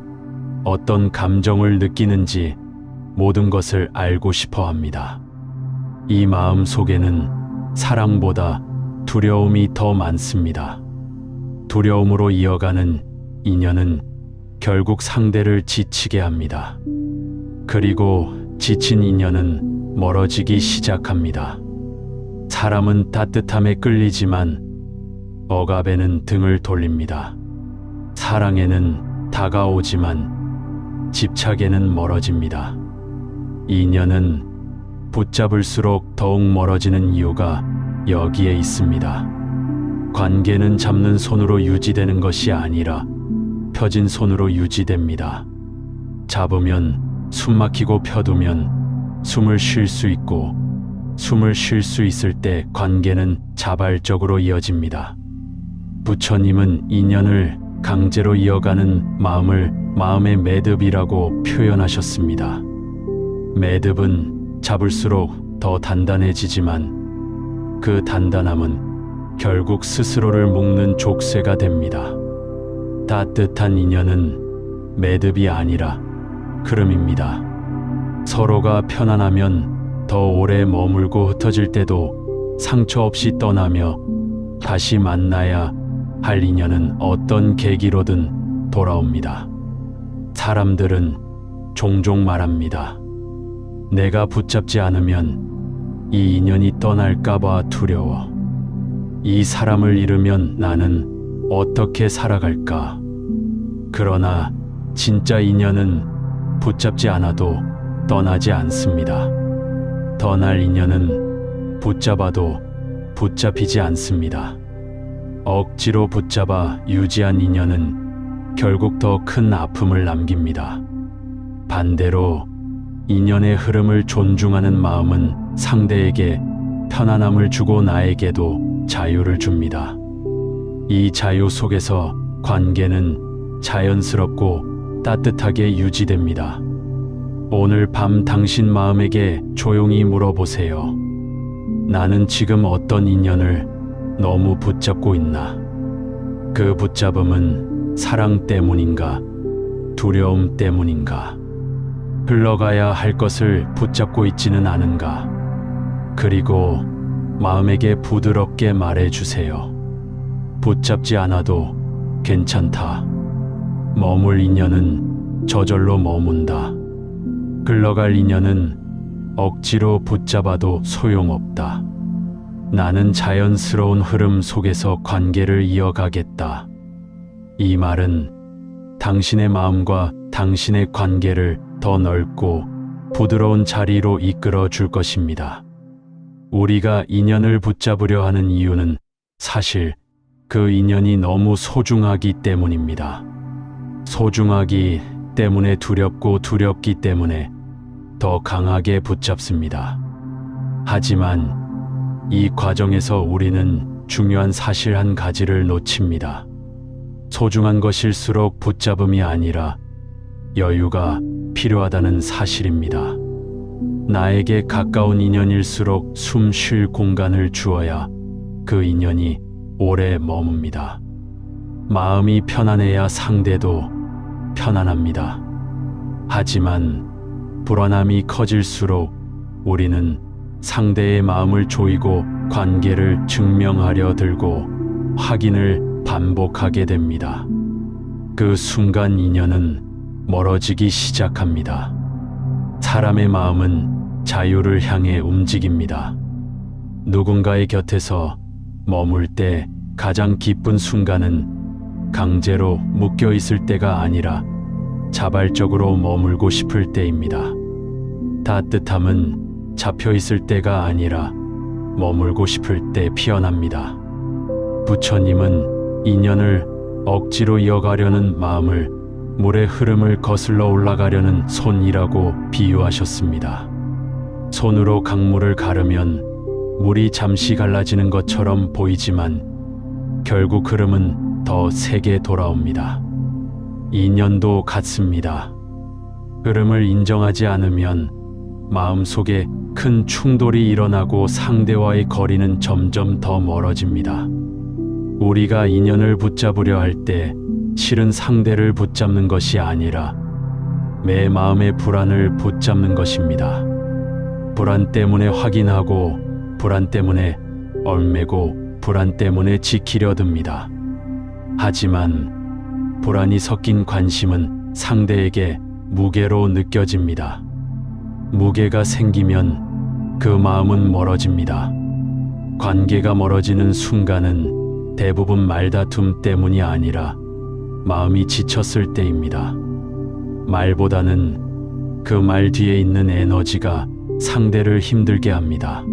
[SPEAKER 1] 어떤 감정을 느끼는지 모든 것을 알고 싶어 합니다. 이 마음 속에는 사랑보다 두려움이 더 많습니다. 두려움으로 이어가는 인연은 결국 상대를 지치게 합니다. 그리고 지친 인연은 멀어지기 시작합니다. 사람은 따뜻함에 끌리지만 억압에는 등을 돌립니다. 사랑에는 다가오지만 집착에는 멀어집니다. 인연은 붙잡을수록 더욱 멀어지는 이유가 여기에 있습니다. 관계는 잡는 손으로 유지되는 것이 아니라 펴진 손으로 유지됩니다. 잡으면 숨 막히고 펴두면 숨을 쉴 수 있고 숨을 쉴 수 있을 때 관계는 자발적으로 이어집니다. 부처님은 인연을 강제로 이어가는 마음을 마음의 매듭이라고 표현하셨습니다. 매듭은 잡을수록 더 단단해지지만 그 단단함은 결국 스스로를 묶는 족쇄가 됩니다. 따뜻한 인연은 매듭이 아니라 흐름입니다. 서로가 편안하면 더 오래 머물고 흩어질 때도 상처 없이 떠나며 다시 만나야 할 인연은 어떤 계기로든 돌아옵니다. 사람들은 종종 말합니다. 내가 붙잡지 않으면 이 인연이 떠날까봐 두려워. 이 사람을 잃으면 나는 어떻게 살아갈까? 그러나 진짜 인연은 붙잡지 않아도 떠나지 않습니다. 떠날 인연은 붙잡아도 붙잡히지 않습니다. 억지로 붙잡아 유지한 인연은 결국 더 큰 아픔을 남깁니다. 반대로 인연의 흐름을 존중하는 마음은 상대에게 편안함을 주고 나에게도 자유를 줍니다. 이 자유 속에서 관계는 자연스럽고 따뜻하게 유지됩니다. 오늘 밤 당신 마음에게 조용히 물어보세요. 나는 지금 어떤 인연을 너무 붙잡고 있나? 그 붙잡음은 사랑 때문인가? 두려움 때문인가? 흘러가야 할 것을 붙잡고 있지는 않은가? 그리고 마음에게 부드럽게 말해주세요. 붙잡지 않아도 괜찮다. 머물 인연은 저절로 머문다. 흘러갈 인연은 억지로 붙잡아도 소용없다. 나는 자연스러운 흐름 속에서 관계를 이어가겠다. 이 말은 당신의 마음과 당신의 관계를 더 넓고 부드러운 자리로 이끌어 줄 것입니다. 우리가 인연을 붙잡으려 하는 이유는 사실 그 인연이 너무 소중하기 때문입니다. 소중하기 때문에 두렵고 두렵기 때문에 더 강하게 붙잡습니다. 하지만 이 과정에서 우리는 중요한 사실 한 가지를 놓칩니다. 소중한 것일수록 붙잡음이 아니라 여유가 필요하다는 사실입니다. 나에게 가까운 인연일수록 숨 쉴 공간을 주어야 그 인연이 오래 머뭅니다. 마음이 편안해야 상대도 편안합니다. 하지만 불안함이 커질수록 우리는 상대의 마음을 조이고 관계를 증명하려 들고 확인을 반복하게 됩니다. 그 순간 인연은 멀어지기 시작합니다. 사람의 마음은 자유를 향해 움직입니다. 누군가의 곁에서 머물 때 가장 기쁜 순간은 강제로 묶여 있을 때가 아니라 자발적으로 머물고 싶을 때입니다. 따뜻함은 잡혀 있을 때가 아니라 머물고 싶을 때 피어납니다. 부처님은 인연을 억지로 이어가려는 마음을 물의 흐름을 거슬러 올라가려는 손이라고 비유하셨습니다. 손으로 강물을 가르면 물이 잠시 갈라지는 것처럼 보이지만 결국 흐름은 더 세게 돌아옵니다. 인연도 같습니다. 흐름을 인정하지 않으면 마음속에 큰 충돌이 일어나고 상대와의 거리는 점점 더 멀어집니다. 우리가 인연을 붙잡으려 할 때 실은 상대를 붙잡는 것이 아니라 내 마음의 불안을 붙잡는 것입니다. 불안 때문에 확인하고 불안 때문에 얽매고 불안 때문에 지키려 듭니다. 하지만 불안이 섞인 관심은 상대에게 무게로 느껴집니다. 무게가 생기면 그 마음은 멀어집니다. 관계가 멀어지는 순간은 대부분 말다툼 때문이 아니라 마음이 지쳤을 때입니다. 말보다는 그 말 뒤에 있는 에너지가 상대를 힘들게 합니다.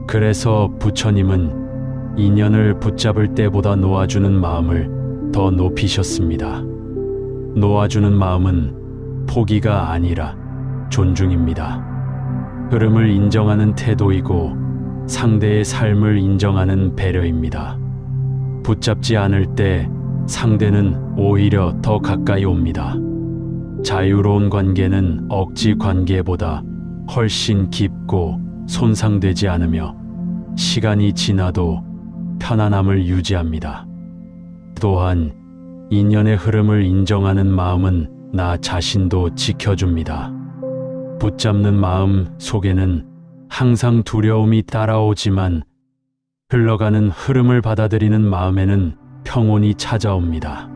[SPEAKER 1] 그래서 부처님은 인연을 붙잡을 때보다 놓아주는 마음을 더 높이셨습니다. 놓아주는 마음은 포기가 아니라 존중입니다. 흐름을 인정하는 태도이고 상대의 삶을 인정하는 배려입니다. 붙잡지 않을 때 상대는 오히려 더 가까이 옵니다. 자유로운 관계는 억지 관계보다 훨씬 깊고 손상되지 않으며 시간이 지나도 편안함을 유지합니다. 또한 인연의 흐름을 인정하는 마음은 나 자신도 지켜줍니다. 붙잡는 마음 속에는 항상 두려움이 따라오지만 흘러가는 흐름을 받아들이는 마음에는 평온이 찾아옵니다.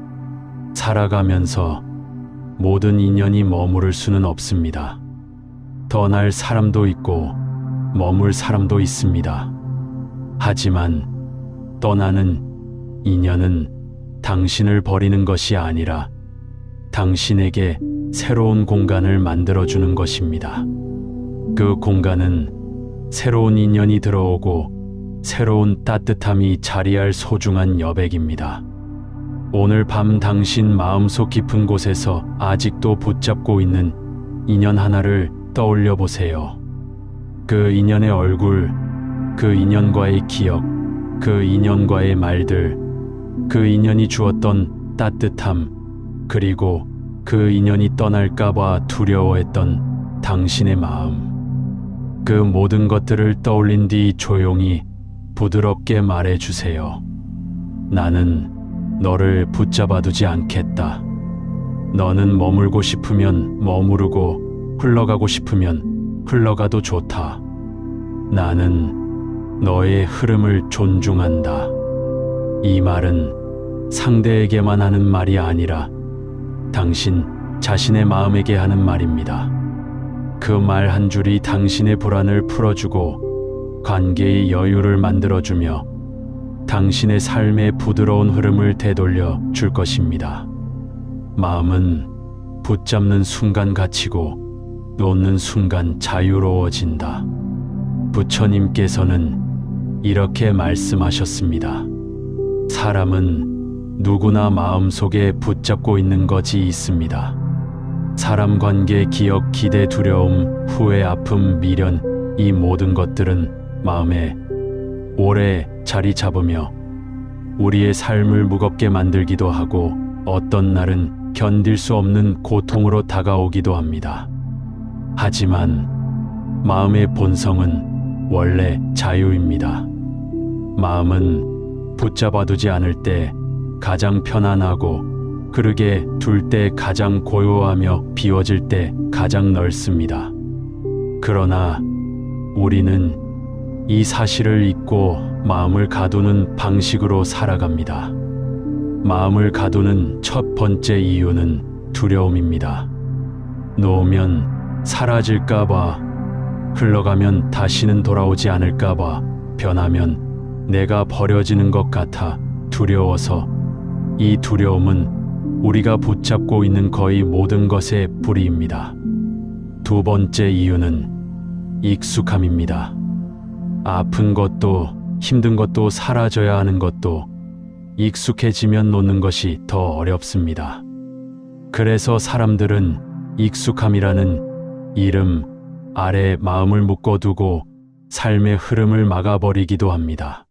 [SPEAKER 1] 살아가면서 모든 인연이 머무를 수는 없습니다. 떠날 사람도 있고 머물 사람도 있습니다. 하지만 떠나는 인연은 당신을 버리는 것이 아니라 당신에게 새로운 공간을 만들어주는 것입니다. 그 공간은 새로운 인연이 들어오고 새로운 따뜻함이 자리할 소중한 여백입니다. 오늘 밤 당신 마음속 깊은 곳에서 아직도 붙잡고 있는 인연 하나를 떠올려 보세요. 그 인연의 얼굴, 그 인연과의 기억, 그 인연과의 말들, 그 인연이 주었던 따뜻함, 그리고 그 인연이 떠날까봐 두려워했던 당신의 마음. 그 모든 것들을 떠올린 뒤 조용히 부드럽게 말해주세요. 나는 너를 붙잡아두지 않겠다. 너는 머물고 싶으면 머무르고 흘러가고 싶으면 흘러가도 좋다. 나는 너의 흐름을 존중한다. 이 말은 상대에게만 하는 말이 아니라 당신 자신의 마음에게 하는 말입니다. 그 말 한 줄이 당신의 불안을 풀어주고 관계의 여유를 만들어주며 당신의 삶의 부드러운 흐름을 되돌려 줄 것입니다. 마음은 붙잡는 순간 갇히고 놓는 순간 자유로워진다. 부처님께서는 이렇게 말씀하셨습니다. 사람은 누구나 마음속에 붙잡고 있는 것이 있습니다. 사람 관계, 기억, 기대, 두려움, 후회, 아픔, 미련, 이 모든 것들은 마음에 오래 자리 잡으며 우리의 삶을 무겁게 만들기도 하고 어떤 날은 견딜 수 없는 고통으로 다가오기도 합니다. 하지만 마음의 본성은 원래 자유입니다. 마음은 붙잡아두지 않을 때 가장 편안하고 그르게 둘 때 가장 고요하며 비워질 때 가장 넓습니다. 그러나 우리는 이 사실을 잊고 마음을 가두는 방식으로 살아갑니다. 마음을 가두는 첫 번째 이유는 두려움입니다. 놓으면 사라질까봐, 흘러가면 다시는 돌아오지 않을까봐, 변하면 내가 버려지는 것 같아 두려워서. 이 두려움은 우리가 붙잡고 있는 거의 모든 것의 뿌리입니다. 두 번째 이유는 익숙함입니다. 아픈 것도 힘든 것도 사라져야 하는 것도 익숙해지면 놓는 것이 더 어렵습니다. 그래서 사람들은 익숙함이라는 이름 아래 마음을 묶어두고 삶의 흐름을 막아버리기도 합니다.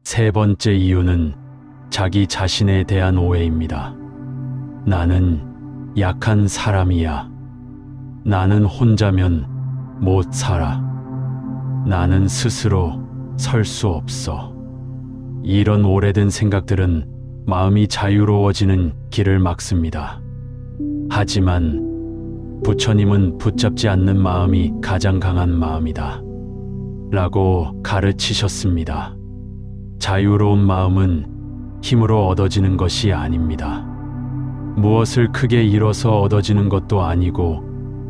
[SPEAKER 1] 세 번째 이유는 자기 자신에 대한 오해입니다. 나는 약한 사람이야. 나는 혼자면 못 살아. 나는 스스로 설 수 없어. 이런 오래된 생각들은 마음이 자유로워지는 길을 막습니다. 하지만 부처님은 붙잡지 않는 마음이 가장 강한 마음이다 라고 가르치셨습니다. 자유로운 마음은 힘으로 얻어지는 것이 아닙니다. 무엇을 크게 잃어서 얻어지는 것도 아니고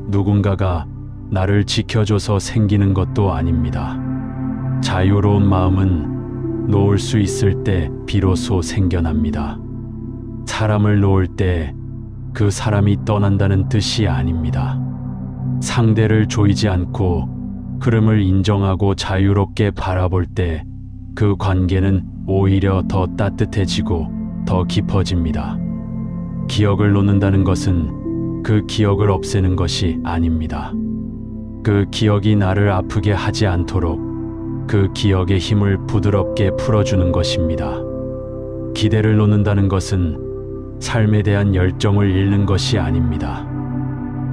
[SPEAKER 1] 누군가가 나를 지켜줘서 생기는 것도 아닙니다. 자유로운 마음은 놓을 수 있을 때 비로소 생겨납니다. 사람을 놓을 때 그 사람이 떠난다는 뜻이 아닙니다. 상대를 조이지 않고 흐름을 인정하고 자유롭게 바라볼 때 그 관계는 오히려 더 따뜻해지고 더 깊어집니다. 기억을 놓는다는 것은 그 기억을 없애는 것이 아닙니다. 그 기억이 나를 아프게 하지 않도록 그 기억의 힘을 부드럽게 풀어주는 것입니다. 기대를 놓는다는 것은 삶에 대한 열정을 잃는 것이 아닙니다.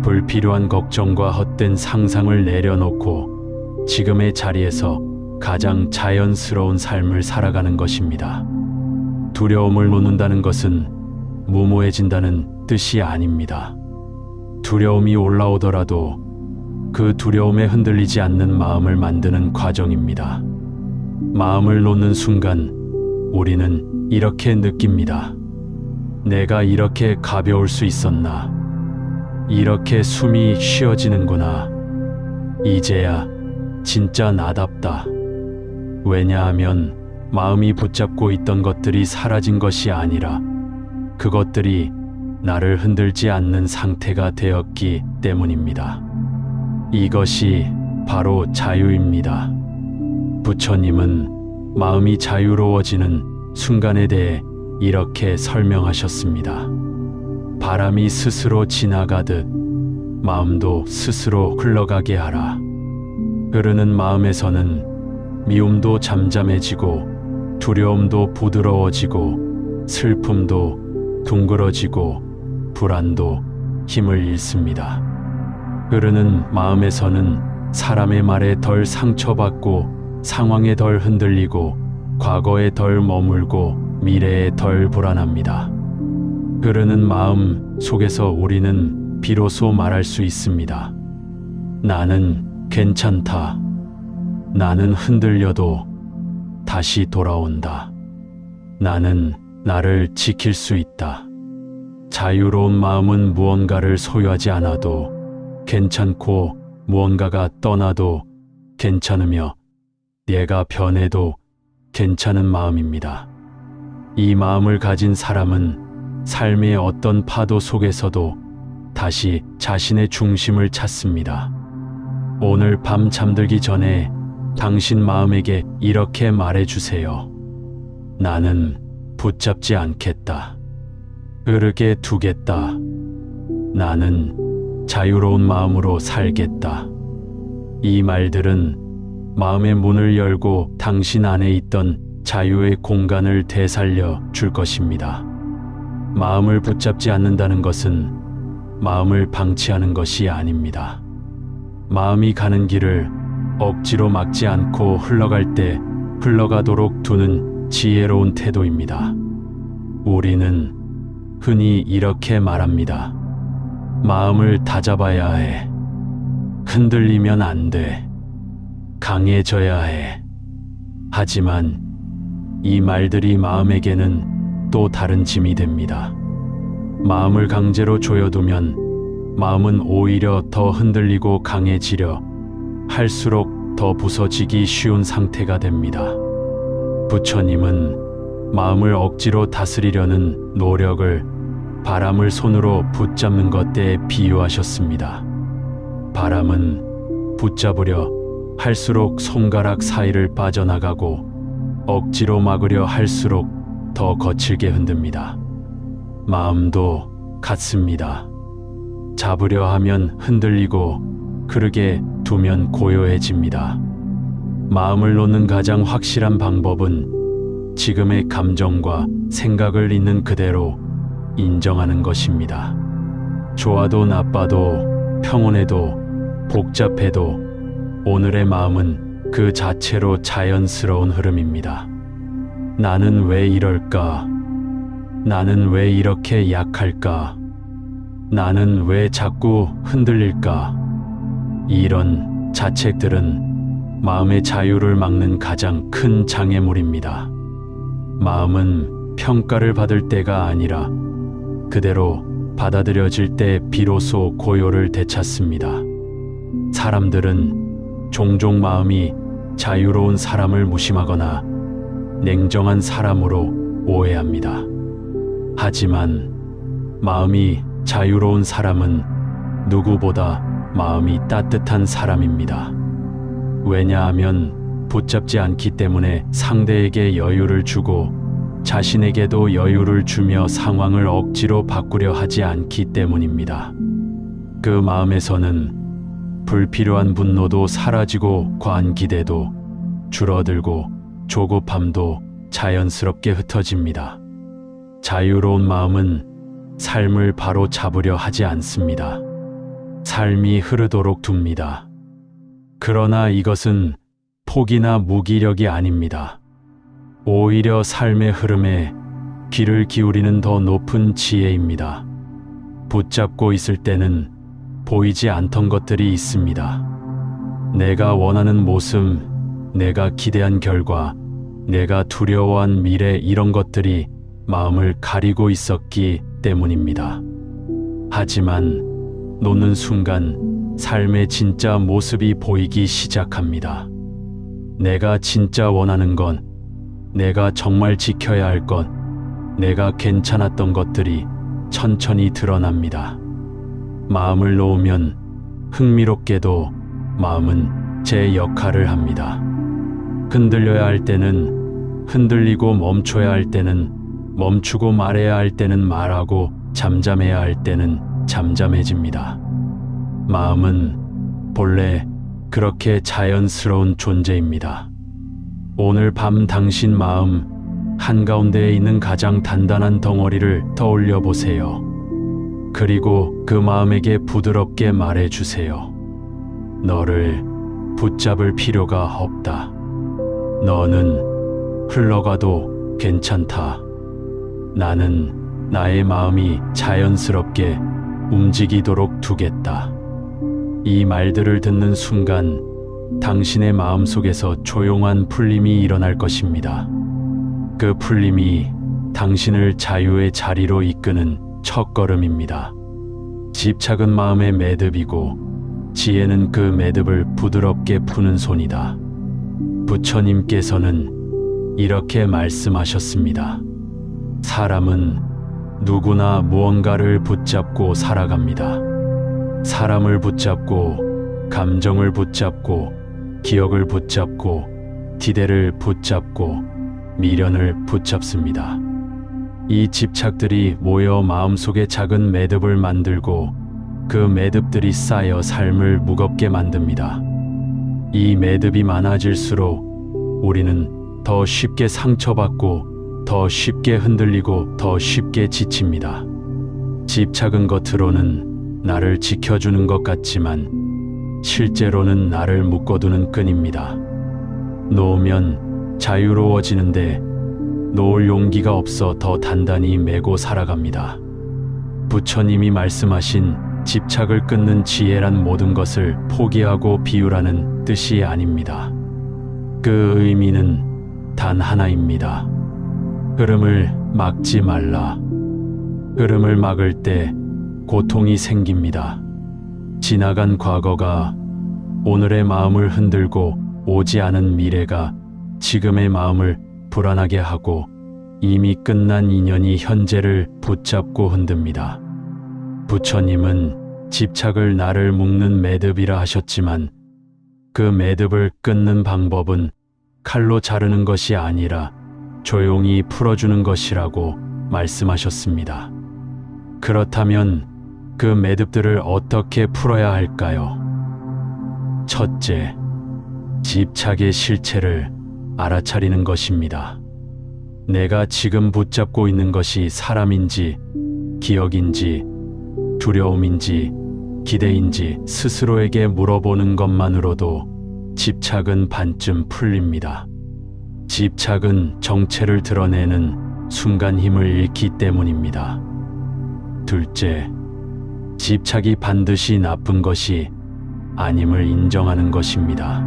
[SPEAKER 1] 불필요한 걱정과 헛된 상상을 내려놓고 지금의 자리에서 가장 자연스러운 삶을 살아가는 것입니다. 두려움을 놓는다는 것은 무모해진다는 뜻이 아닙니다. 두려움이 올라오더라도 그 두려움에 흔들리지 않는 마음을 만드는 과정입니다. 마음을 놓는 순간 우리는 이렇게 느낍니다. 내가 이렇게 가벼울 수 있었나? 이렇게 숨이 쉬어지는구나. 이제야 진짜 나답다. 왜냐하면 마음이 붙잡고 있던 것들이 사라진 것이 아니라 그것들이 나를 흔들지 않는 상태가 되었기 때문입니다. 이것이 바로 자유입니다. 부처님은 마음이 자유로워지는 순간에 대해 이렇게 설명하셨습니다. 바람이 스스로 지나가듯 마음도 스스로 흘러가게 하라. 흐르는 마음에서는 미움도 잠잠해지고 두려움도 부드러워지고 슬픔도 둥그러지고 불안도 힘을 잃습니다. 흐르는 마음에서는 사람의 말에 덜 상처받고 상황에 덜 흔들리고 과거에 덜 머물고 미래에 덜 불안합니다. 흐르는 마음 속에서 우리는 비로소 말할 수 있습니다. 나는 괜찮다. 나는 흔들려도 다시 돌아온다. 나는 나를 지킬 수 있다. 자유로운 마음은 무언가를 소유하지 않아도 괜찮고 무언가가 떠나도 괜찮으며 내가 변해도 괜찮은 마음입니다. 이 마음을 가진 사람은 삶의 어떤 파도 속에서도 다시 자신의 중심을 찾습니다. 오늘 밤 잠들기 전에 당신 마음에게 이렇게 말해주세요. 나는 붙잡지 않겠다. 흐르게 두겠다. 나는 자유로운 마음으로 살겠다. 이 말들은 마음의 문을 열고 당신 안에 있던 자유의 공간을 되살려 줄 것입니다. 마음을 붙잡지 않는다는 것은 마음을 방치하는 것이 아닙니다. 마음이 가는 길을 억지로 막지 않고 흘러갈 때 흘러가도록 두는 지혜로운 태도입니다. 우리는 흔히 이렇게 말합니다. 마음을 다잡아야 해. 흔들리면 안 돼. 강해져야 해. 하지만 이 말들이 마음에게는 또 다른 짐이 됩니다. 마음을 강제로 조여두면 마음은 오히려 더 흔들리고 강해지려 할수록 더 부서지기 쉬운 상태가 됩니다. 부처님은 마음을 억지로 다스리려는 노력을 바람을 손으로 붙잡는 것에 비유하셨습니다. 바람은 붙잡으려 할수록 손가락 사이를 빠져나가고 억지로 막으려 할수록 더 거칠게 흔듭니다. 마음도 같습니다. 잡으려 하면 흔들리고 그르게 두면 고요해집니다. 마음을 놓는 가장 확실한 방법은 지금의 감정과 생각을 있는 그대로 인정하는 것입니다. 좋아도 나빠도 평온해도 복잡해도 오늘의 마음은 그 자체로 자연스러운 흐름입니다. 나는 왜 이럴까? 나는 왜 이렇게 약할까? 나는 왜 자꾸 흔들릴까? 이런 자책들은 마음의 자유를 막는 가장 큰 장애물입니다. 마음은 평가를 받을 때가 아니라 그대로 받아들여질 때 비로소 고요를 되찾습니다. 사람들은 종종 마음이 자유로운 사람을 무심하거나 냉정한 사람으로 오해합니다. 하지만 마음이 자유로운 사람은 누구보다 마음이 따뜻한 사람입니다. 왜냐하면 붙잡지 않기 때문에 상대에게 여유를 주고 자신에게도 여유를 주며 상황을 억지로 바꾸려 하지 않기 때문입니다. 그 마음에서는 불필요한 분노도 사라지고 과한 기대도 줄어들고 조급함도 자연스럽게 흩어집니다. 자유로운 마음은 삶을 바로 잡으려 하지 않습니다. 삶이 흐르도록 둡니다. 그러나 이것은 포기나 무기력이 아닙니다. 오히려 삶의 흐름에 귀를 기울이는 더 높은 지혜입니다. 붙잡고 있을 때는 보이지 않던 것들이 있습니다. 내가 원하는 모습, 내가 기대한 결과, 내가 두려워한 미래, 이런 것들이 마음을 가리고 있었기 때문입니다. 하지만 놓는 순간 삶의 진짜 모습이 보이기 시작합니다. 내가 진짜 원하는 건, 내가 정말 지켜야 할 것, 내가 괜찮았던 것들이 천천히 드러납니다. 마음을 놓으면 흥미롭게도 마음은 제 역할을 합니다. 흔들려야 할 때는 흔들리고 멈춰야 할 때는 멈추고 말해야 할 때는 말하고 잠잠해야 할 때는 잠잠해집니다. 마음은 본래 그렇게 자연스러운 존재입니다. 오늘 밤 당신 마음 한가운데에 있는 가장 단단한 덩어리를 떠올려 보세요. 그리고 그 마음에게 부드럽게 말해주세요. 너를 붙잡을 필요가 없다. 너는 흘러가도 괜찮다. 나는 나의 마음이 자연스럽게 움직이도록 두겠다. 이 말들을 듣는 순간 당신의 마음속에서 조용한 풀림이 일어날 것입니다. 그 풀림이 당신을 자유의 자리로 이끄는 첫걸음입니다. 집착은 마음의 매듭이고 지혜는 그 매듭을 부드럽게 푸는 손이다. 부처님께서는 이렇게 말씀하셨습니다. 사람은 누구나 무언가를 붙잡고 살아갑니다. 사람을 붙잡고, 감정을 붙잡고, 기억을 붙잡고, 기대를 붙잡고, 미련을 붙잡습니다. 이 집착들이 모여 마음속에 작은 매듭을 만들고 그 매듭들이 쌓여 삶을 무겁게 만듭니다. 이 매듭이 많아질수록 우리는 더 쉽게 상처받고 더 쉽게 흔들리고 더 쉽게 지칩니다. 집착은 겉으로는 나를 지켜주는 것 같지만 실제로는 나를 묶어두는 끈입니다. 놓으면 자유로워지는데 놓을 용기가 없어 더 단단히 메고 살아갑니다. 부처님이 말씀하신 집착을 끊는 지혜란 모든 것을 포기하고 비우라는 뜻이 아닙니다. 그 의미는 단 하나입니다. 흐름을 막지 말라. 흐름을 막을 때 고통이 생깁니다. 지나간 과거가 오늘의 마음을 흔들고 오지 않은 미래가 지금의 마음을 불안하게 하고 이미 끝난 인연이 현재를 붙잡고 흔듭니다. 부처님은 집착을 나를 묶는 매듭이라 하셨지만 그 매듭을 끊는 방법은 칼로 자르는 것이 아니라 조용히 풀어주는 것이라고 말씀하셨습니다. 그렇다면 그 매듭들을 어떻게 풀어야 할까요? 첫째, 집착의 실체를 알아차리는 것입니다. 내가 지금 붙잡고 있는 것이 사람인지, 기억인지, 두려움인지, 기대인지 스스로에게 물어보는 것만으로도 집착은 반쯤 풀립니다. 집착은 정체를 드러내는 순간 힘을 잃기 때문입니다. 둘째, 집착이 반드시 나쁜 것이 아님을 인정하는 것입니다.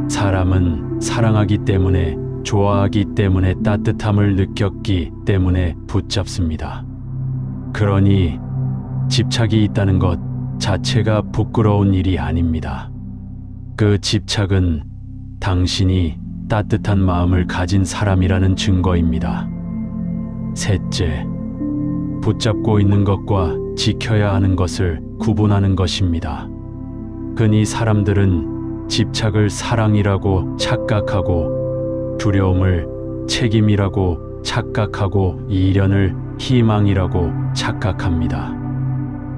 [SPEAKER 1] 사람은 사랑하기 때문에, 좋아하기 때문에, 따뜻함을 느꼈기 때문에 붙잡습니다. 그러니 집착이 있다는 것 자체가 부끄러운 일이 아닙니다. 그 집착은 당신이 따뜻한 마음을 가진 사람이라는 증거입니다. 셋째, 붙잡고 있는 것과 지켜야 하는 것을 구분하는 것입니다. 흔히 사람들은 집착을 사랑이라고 착각하고 두려움을 책임이라고 착각하고 미련을 희망이라고 착각합니다.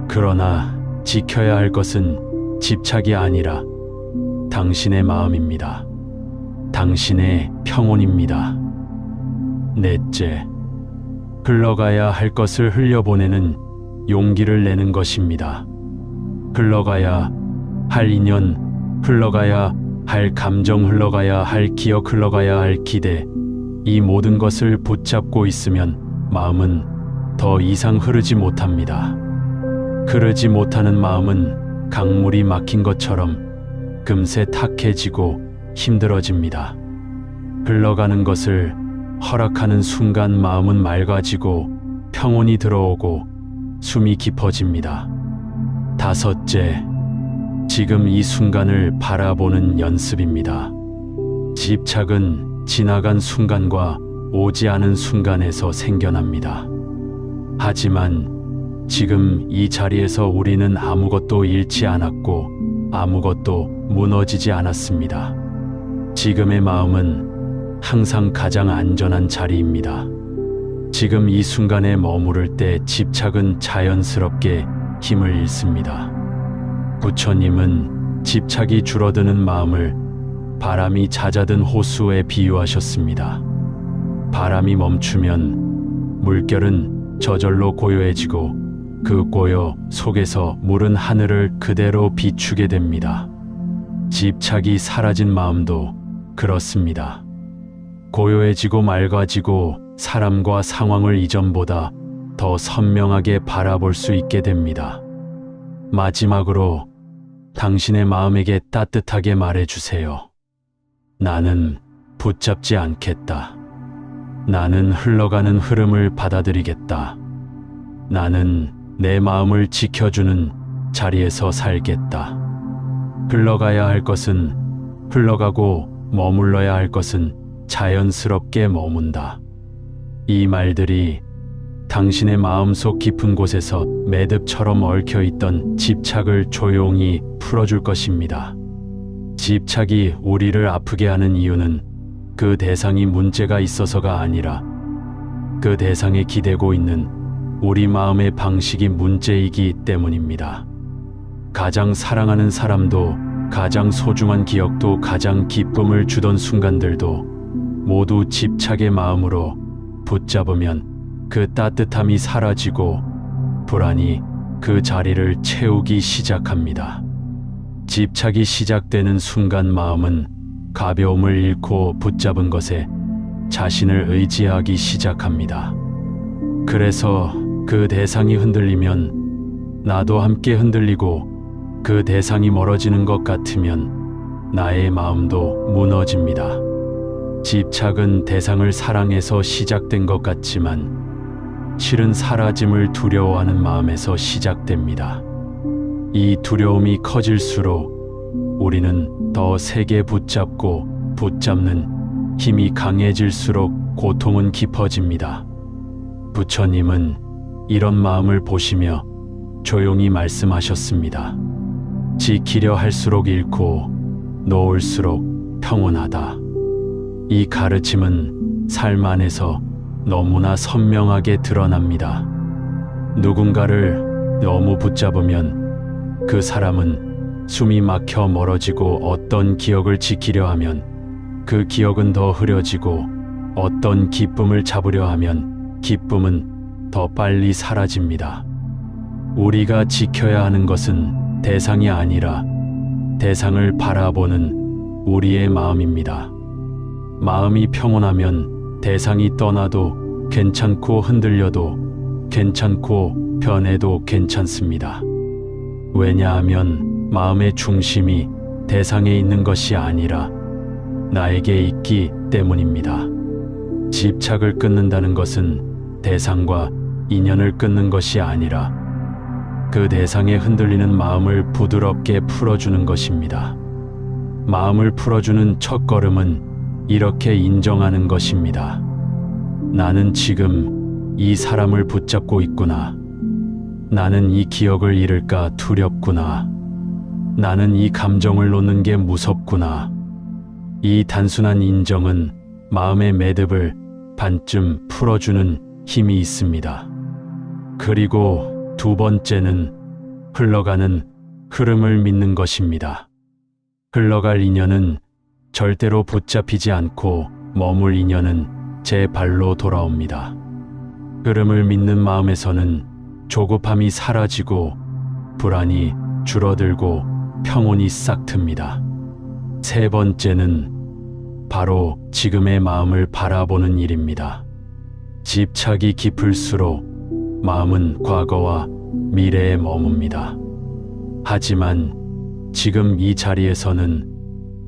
[SPEAKER 1] 그러나 지켜야 할 것은 집착이 아니라 당신의 마음입니다. 당신의 평온입니다. 넷째, 흘러가야 할 것을 흘려보내는 용기를 내는 것입니다. 흘러가야 할 인연, 흘러가야 할 감정, 흘러가야 할 기억, 흘러가야 할 기대, 이 모든 것을 붙잡고 있으면 마음은 더 이상 흐르지 못합니다. 흐르지 못하는 마음은 강물이 막힌 것처럼 금세 탁해지고 힘들어집니다. 흘러가는 것을 허락하는 순간 마음은 맑아지고 평온이 들어오고 숨이 깊어집니다. 다섯째, 지금 이 순간을 바라보는 연습입니다. 집착은 지나간 순간과 오지 않은 순간에서 생겨납니다. 하지만 지금 이 자리에서 우리는 아무것도 잃지 않았고 아무것도 무너지지 않았습니다. 지금의 마음은 항상 가장 안전한 자리입니다. 지금 이 순간에 머무를 때 집착은 자연스럽게 힘을 잃습니다. 부처님은 집착이 줄어드는 마음을 바람이 잦아든 호수에 비유하셨습니다. 바람이 멈추면 물결은 저절로 고요해지고 그 고요 속에서 물은 하늘을 그대로 비추게 됩니다. 집착이 사라진 마음도 그렇습니다. 고요해지고 맑아지고 사람과 상황을 이전보다 더 선명하게 바라볼 수 있게 됩니다. 마지막으로 당신의 마음에게 따뜻하게 말해주세요. 나는 붙잡지 않겠다. 나는 흘러가는 흐름을 받아들이겠다. 나는 내 마음을 지켜주는 자리에서 살겠다. 흘러가야 할 것은 흘러가고 머물러야 할 것은 자연스럽게 머문다. 이 말들이 당신의 마음속 깊은 곳에서 매듭처럼 얽혀있던 집착을 조용히 풀어줄 것입니다. 집착이 우리를 아프게 하는 이유는 그 대상이 문제가 있어서가 아니라 그 대상에 기대고 있는 우리 마음의 방식이 문제이기 때문입니다. 가장 사랑하는 사람도, 가장 소중한 기억도, 가장 기쁨을 주던 순간들도 모두 집착의 마음으로 붙잡으면 그 따뜻함이 사라지고 불안이 그 자리를 채우기 시작합니다. 집착이 시작되는 순간 마음은 가벼움을 잃고 붙잡은 것에 자신을 의지하기 시작합니다. 그래서 그 대상이 흔들리면 나도 함께 흔들리고 그 대상이 멀어지는 것 같으면 나의 마음도 무너집니다. 집착은 대상을 사랑해서 시작된 것 같지만 실은 사라짐을 두려워하는 마음에서 시작됩니다. 이 두려움이 커질수록 우리는 더 세게 붙잡고 붙잡는 힘이 강해질수록 고통은 깊어집니다. 부처님은 이런 마음을 보시며 조용히 말씀하셨습니다. 지키려 할수록 잃고 놓을수록 평온하다. 이 가르침은 삶 안에서 너무나 선명하게 드러납니다. 누군가를 너무 붙잡으면 그 사람은 숨이 막혀 멀어지고 어떤 기억을 지키려 하면 그 기억은 더 흐려지고 어떤 기쁨을 잡으려 하면 기쁨은 더 빨리 사라집니다. 우리가 지켜야 하는 것은 대상이 아니라 대상을 바라보는 우리의 마음입니다. 마음이 평온하면 대상이 떠나도 괜찮고 흔들려도 괜찮고 변해도 괜찮습니다. 왜냐하면 마음의 중심이 대상에 있는 것이 아니라 나에게 있기 때문입니다. 집착을 끊는다는 것은 대상과 인연을 끊는 것이 아니라 그 대상에 흔들리는 마음을 부드럽게 풀어주는 것입니다. 마음을 풀어주는 첫걸음은 이렇게 인정하는 것입니다. 나는 지금 이 사람을 붙잡고 있구나. 나는 이 기억을 잃을까 두렵구나. 나는 이 감정을 놓는 게 무섭구나. 이 단순한 인정은 마음의 매듭을 반쯤 풀어주는 힘이 있습니다. 그리고 두 번째는 흘러가는 흐름을 믿는 것입니다. 흘러갈 인연은 절대로 붙잡히지 않고 머물 인연은 제 발로 돌아옵니다. 흐름을 믿는 마음에서는 조급함이 사라지고 불안이 줄어들고 평온이 싹 틉니다. 세 번째는 바로 지금의 마음을 바라보는 일입니다. 집착이 깊을수록 마음은 과거와 미래에 머뭅니다. 하지만 지금 이 자리에서는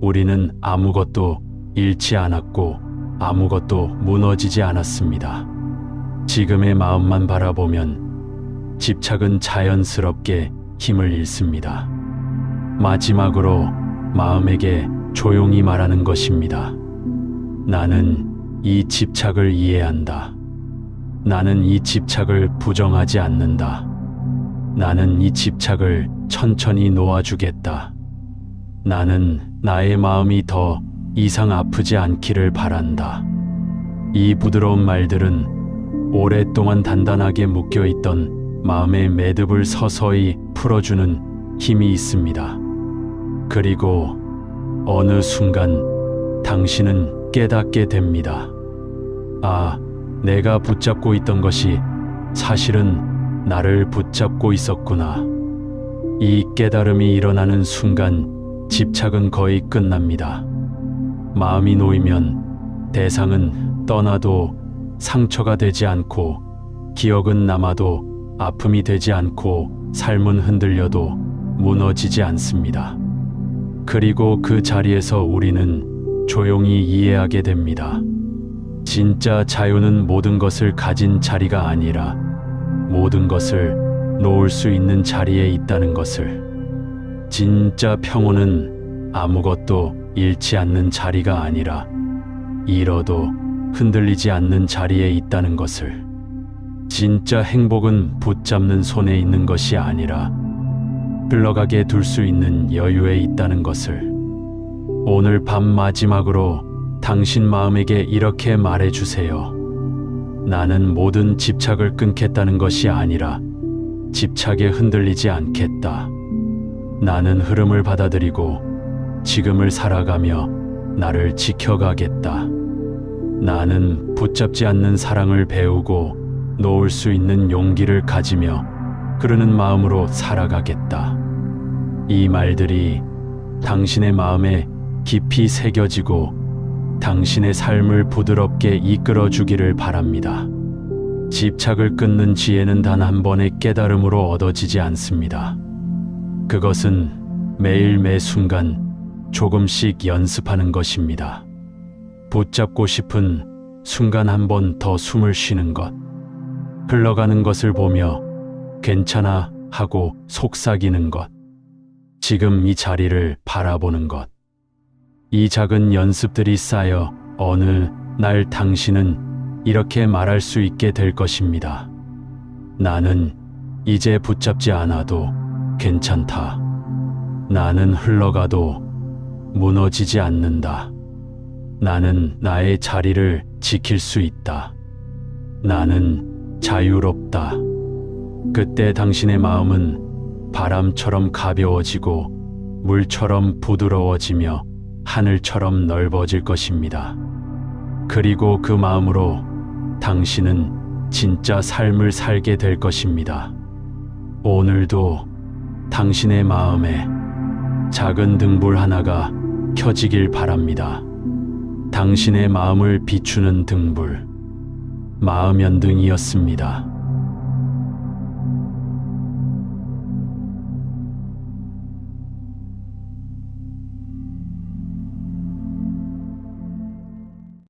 [SPEAKER 1] 우리는 아무것도 잃지 않았고 아무것도 무너지지 않았습니다. 지금의 마음만 바라보면 집착은 자연스럽게 힘을 잃습니다. 마지막으로 마음에게 조용히 말하는 것입니다. 나는 이 집착을 이해한다. 나는 이 집착을 부정하지 않는다. 나는 이 집착을 천천히 놓아주겠다. 나는 나의 마음이 더 이상 아프지 않기를 바란다. 이 부드러운 말들은 오랫동안 단단하게 묶여있던 마음의 매듭을 서서히 풀어주는 힘이 있습니다. 그리고 어느 순간 당신은 깨닫게 됩니다. 아, 내가 붙잡고 있던 것이 사실은 나를 붙잡고 있었구나. 이 깨달음이 일어나는 순간 집착은 거의 끝납니다. 마음이 놓이면 대상은 떠나도 상처가 되지 않고 기억은 남아도 아픔이 되지 않고 삶은 흔들려도 무너지지 않습니다. 그리고 그 자리에서 우리는 조용히 이해하게 됩니다. 진짜 자유는 모든 것을 가진 자리가 아니라 모든 것을 놓을 수 있는 자리에 있다는 것을. 진짜 평온은 아무것도 잃지 않는 자리가 아니라 잃어도 흔들리지 않는 자리에 있다는 것을. 진짜 행복은 붙잡는 손에 있는 것이 아니라 흘러가게 둘 수 있는 여유에 있다는 것을. 오늘 밤 마지막으로 당신 마음에게 이렇게 말해주세요. 나는 모든 집착을 끊겠다는 것이 아니라 집착에 흔들리지 않겠다. 나는 흐름을 받아들이고 지금을 살아가며 나를 지켜가겠다. 나는 붙잡지 않는 사랑을 배우고 놓을 수 있는 용기를 가지며 흐르는 마음으로 살아가겠다. 이 말들이 당신의 마음에 깊이 새겨지고 당신의 삶을 부드럽게 이끌어주기를 바랍니다. 집착을 끊는 지혜는 단 한 번의 깨달음으로 얻어지지 않습니다. 그것은 매일 매 순간 조금씩 연습하는 것입니다. 붙잡고 싶은 순간 한 번 더 숨을 쉬는 것. 흘러가는 것을 보며 괜찮아 하고 속삭이는 것. 지금 이 자리를 바라보는 것. 이 작은 연습들이 쌓여 어느 날 당신은 이렇게 말할 수 있게 될 것입니다. 나는 이제 붙잡지 않아도 괜찮다. 나는 흘러가도 무너지지 않는다. 나는 나의 자리를 지킬 수 있다. 나는 자유롭다. 그때 당신의 마음은 바람처럼 가벼워지고 물처럼 부드러워지며 하늘처럼 넓어질 것입니다. 그리고 그 마음으로 당신은 진짜 삶을 살게 될 것입니다. 오늘도 당신의 마음에 작은 등불 하나가 켜지길 바랍니다. 당신의 마음을 비추는 등불, 마음연등이었습니다.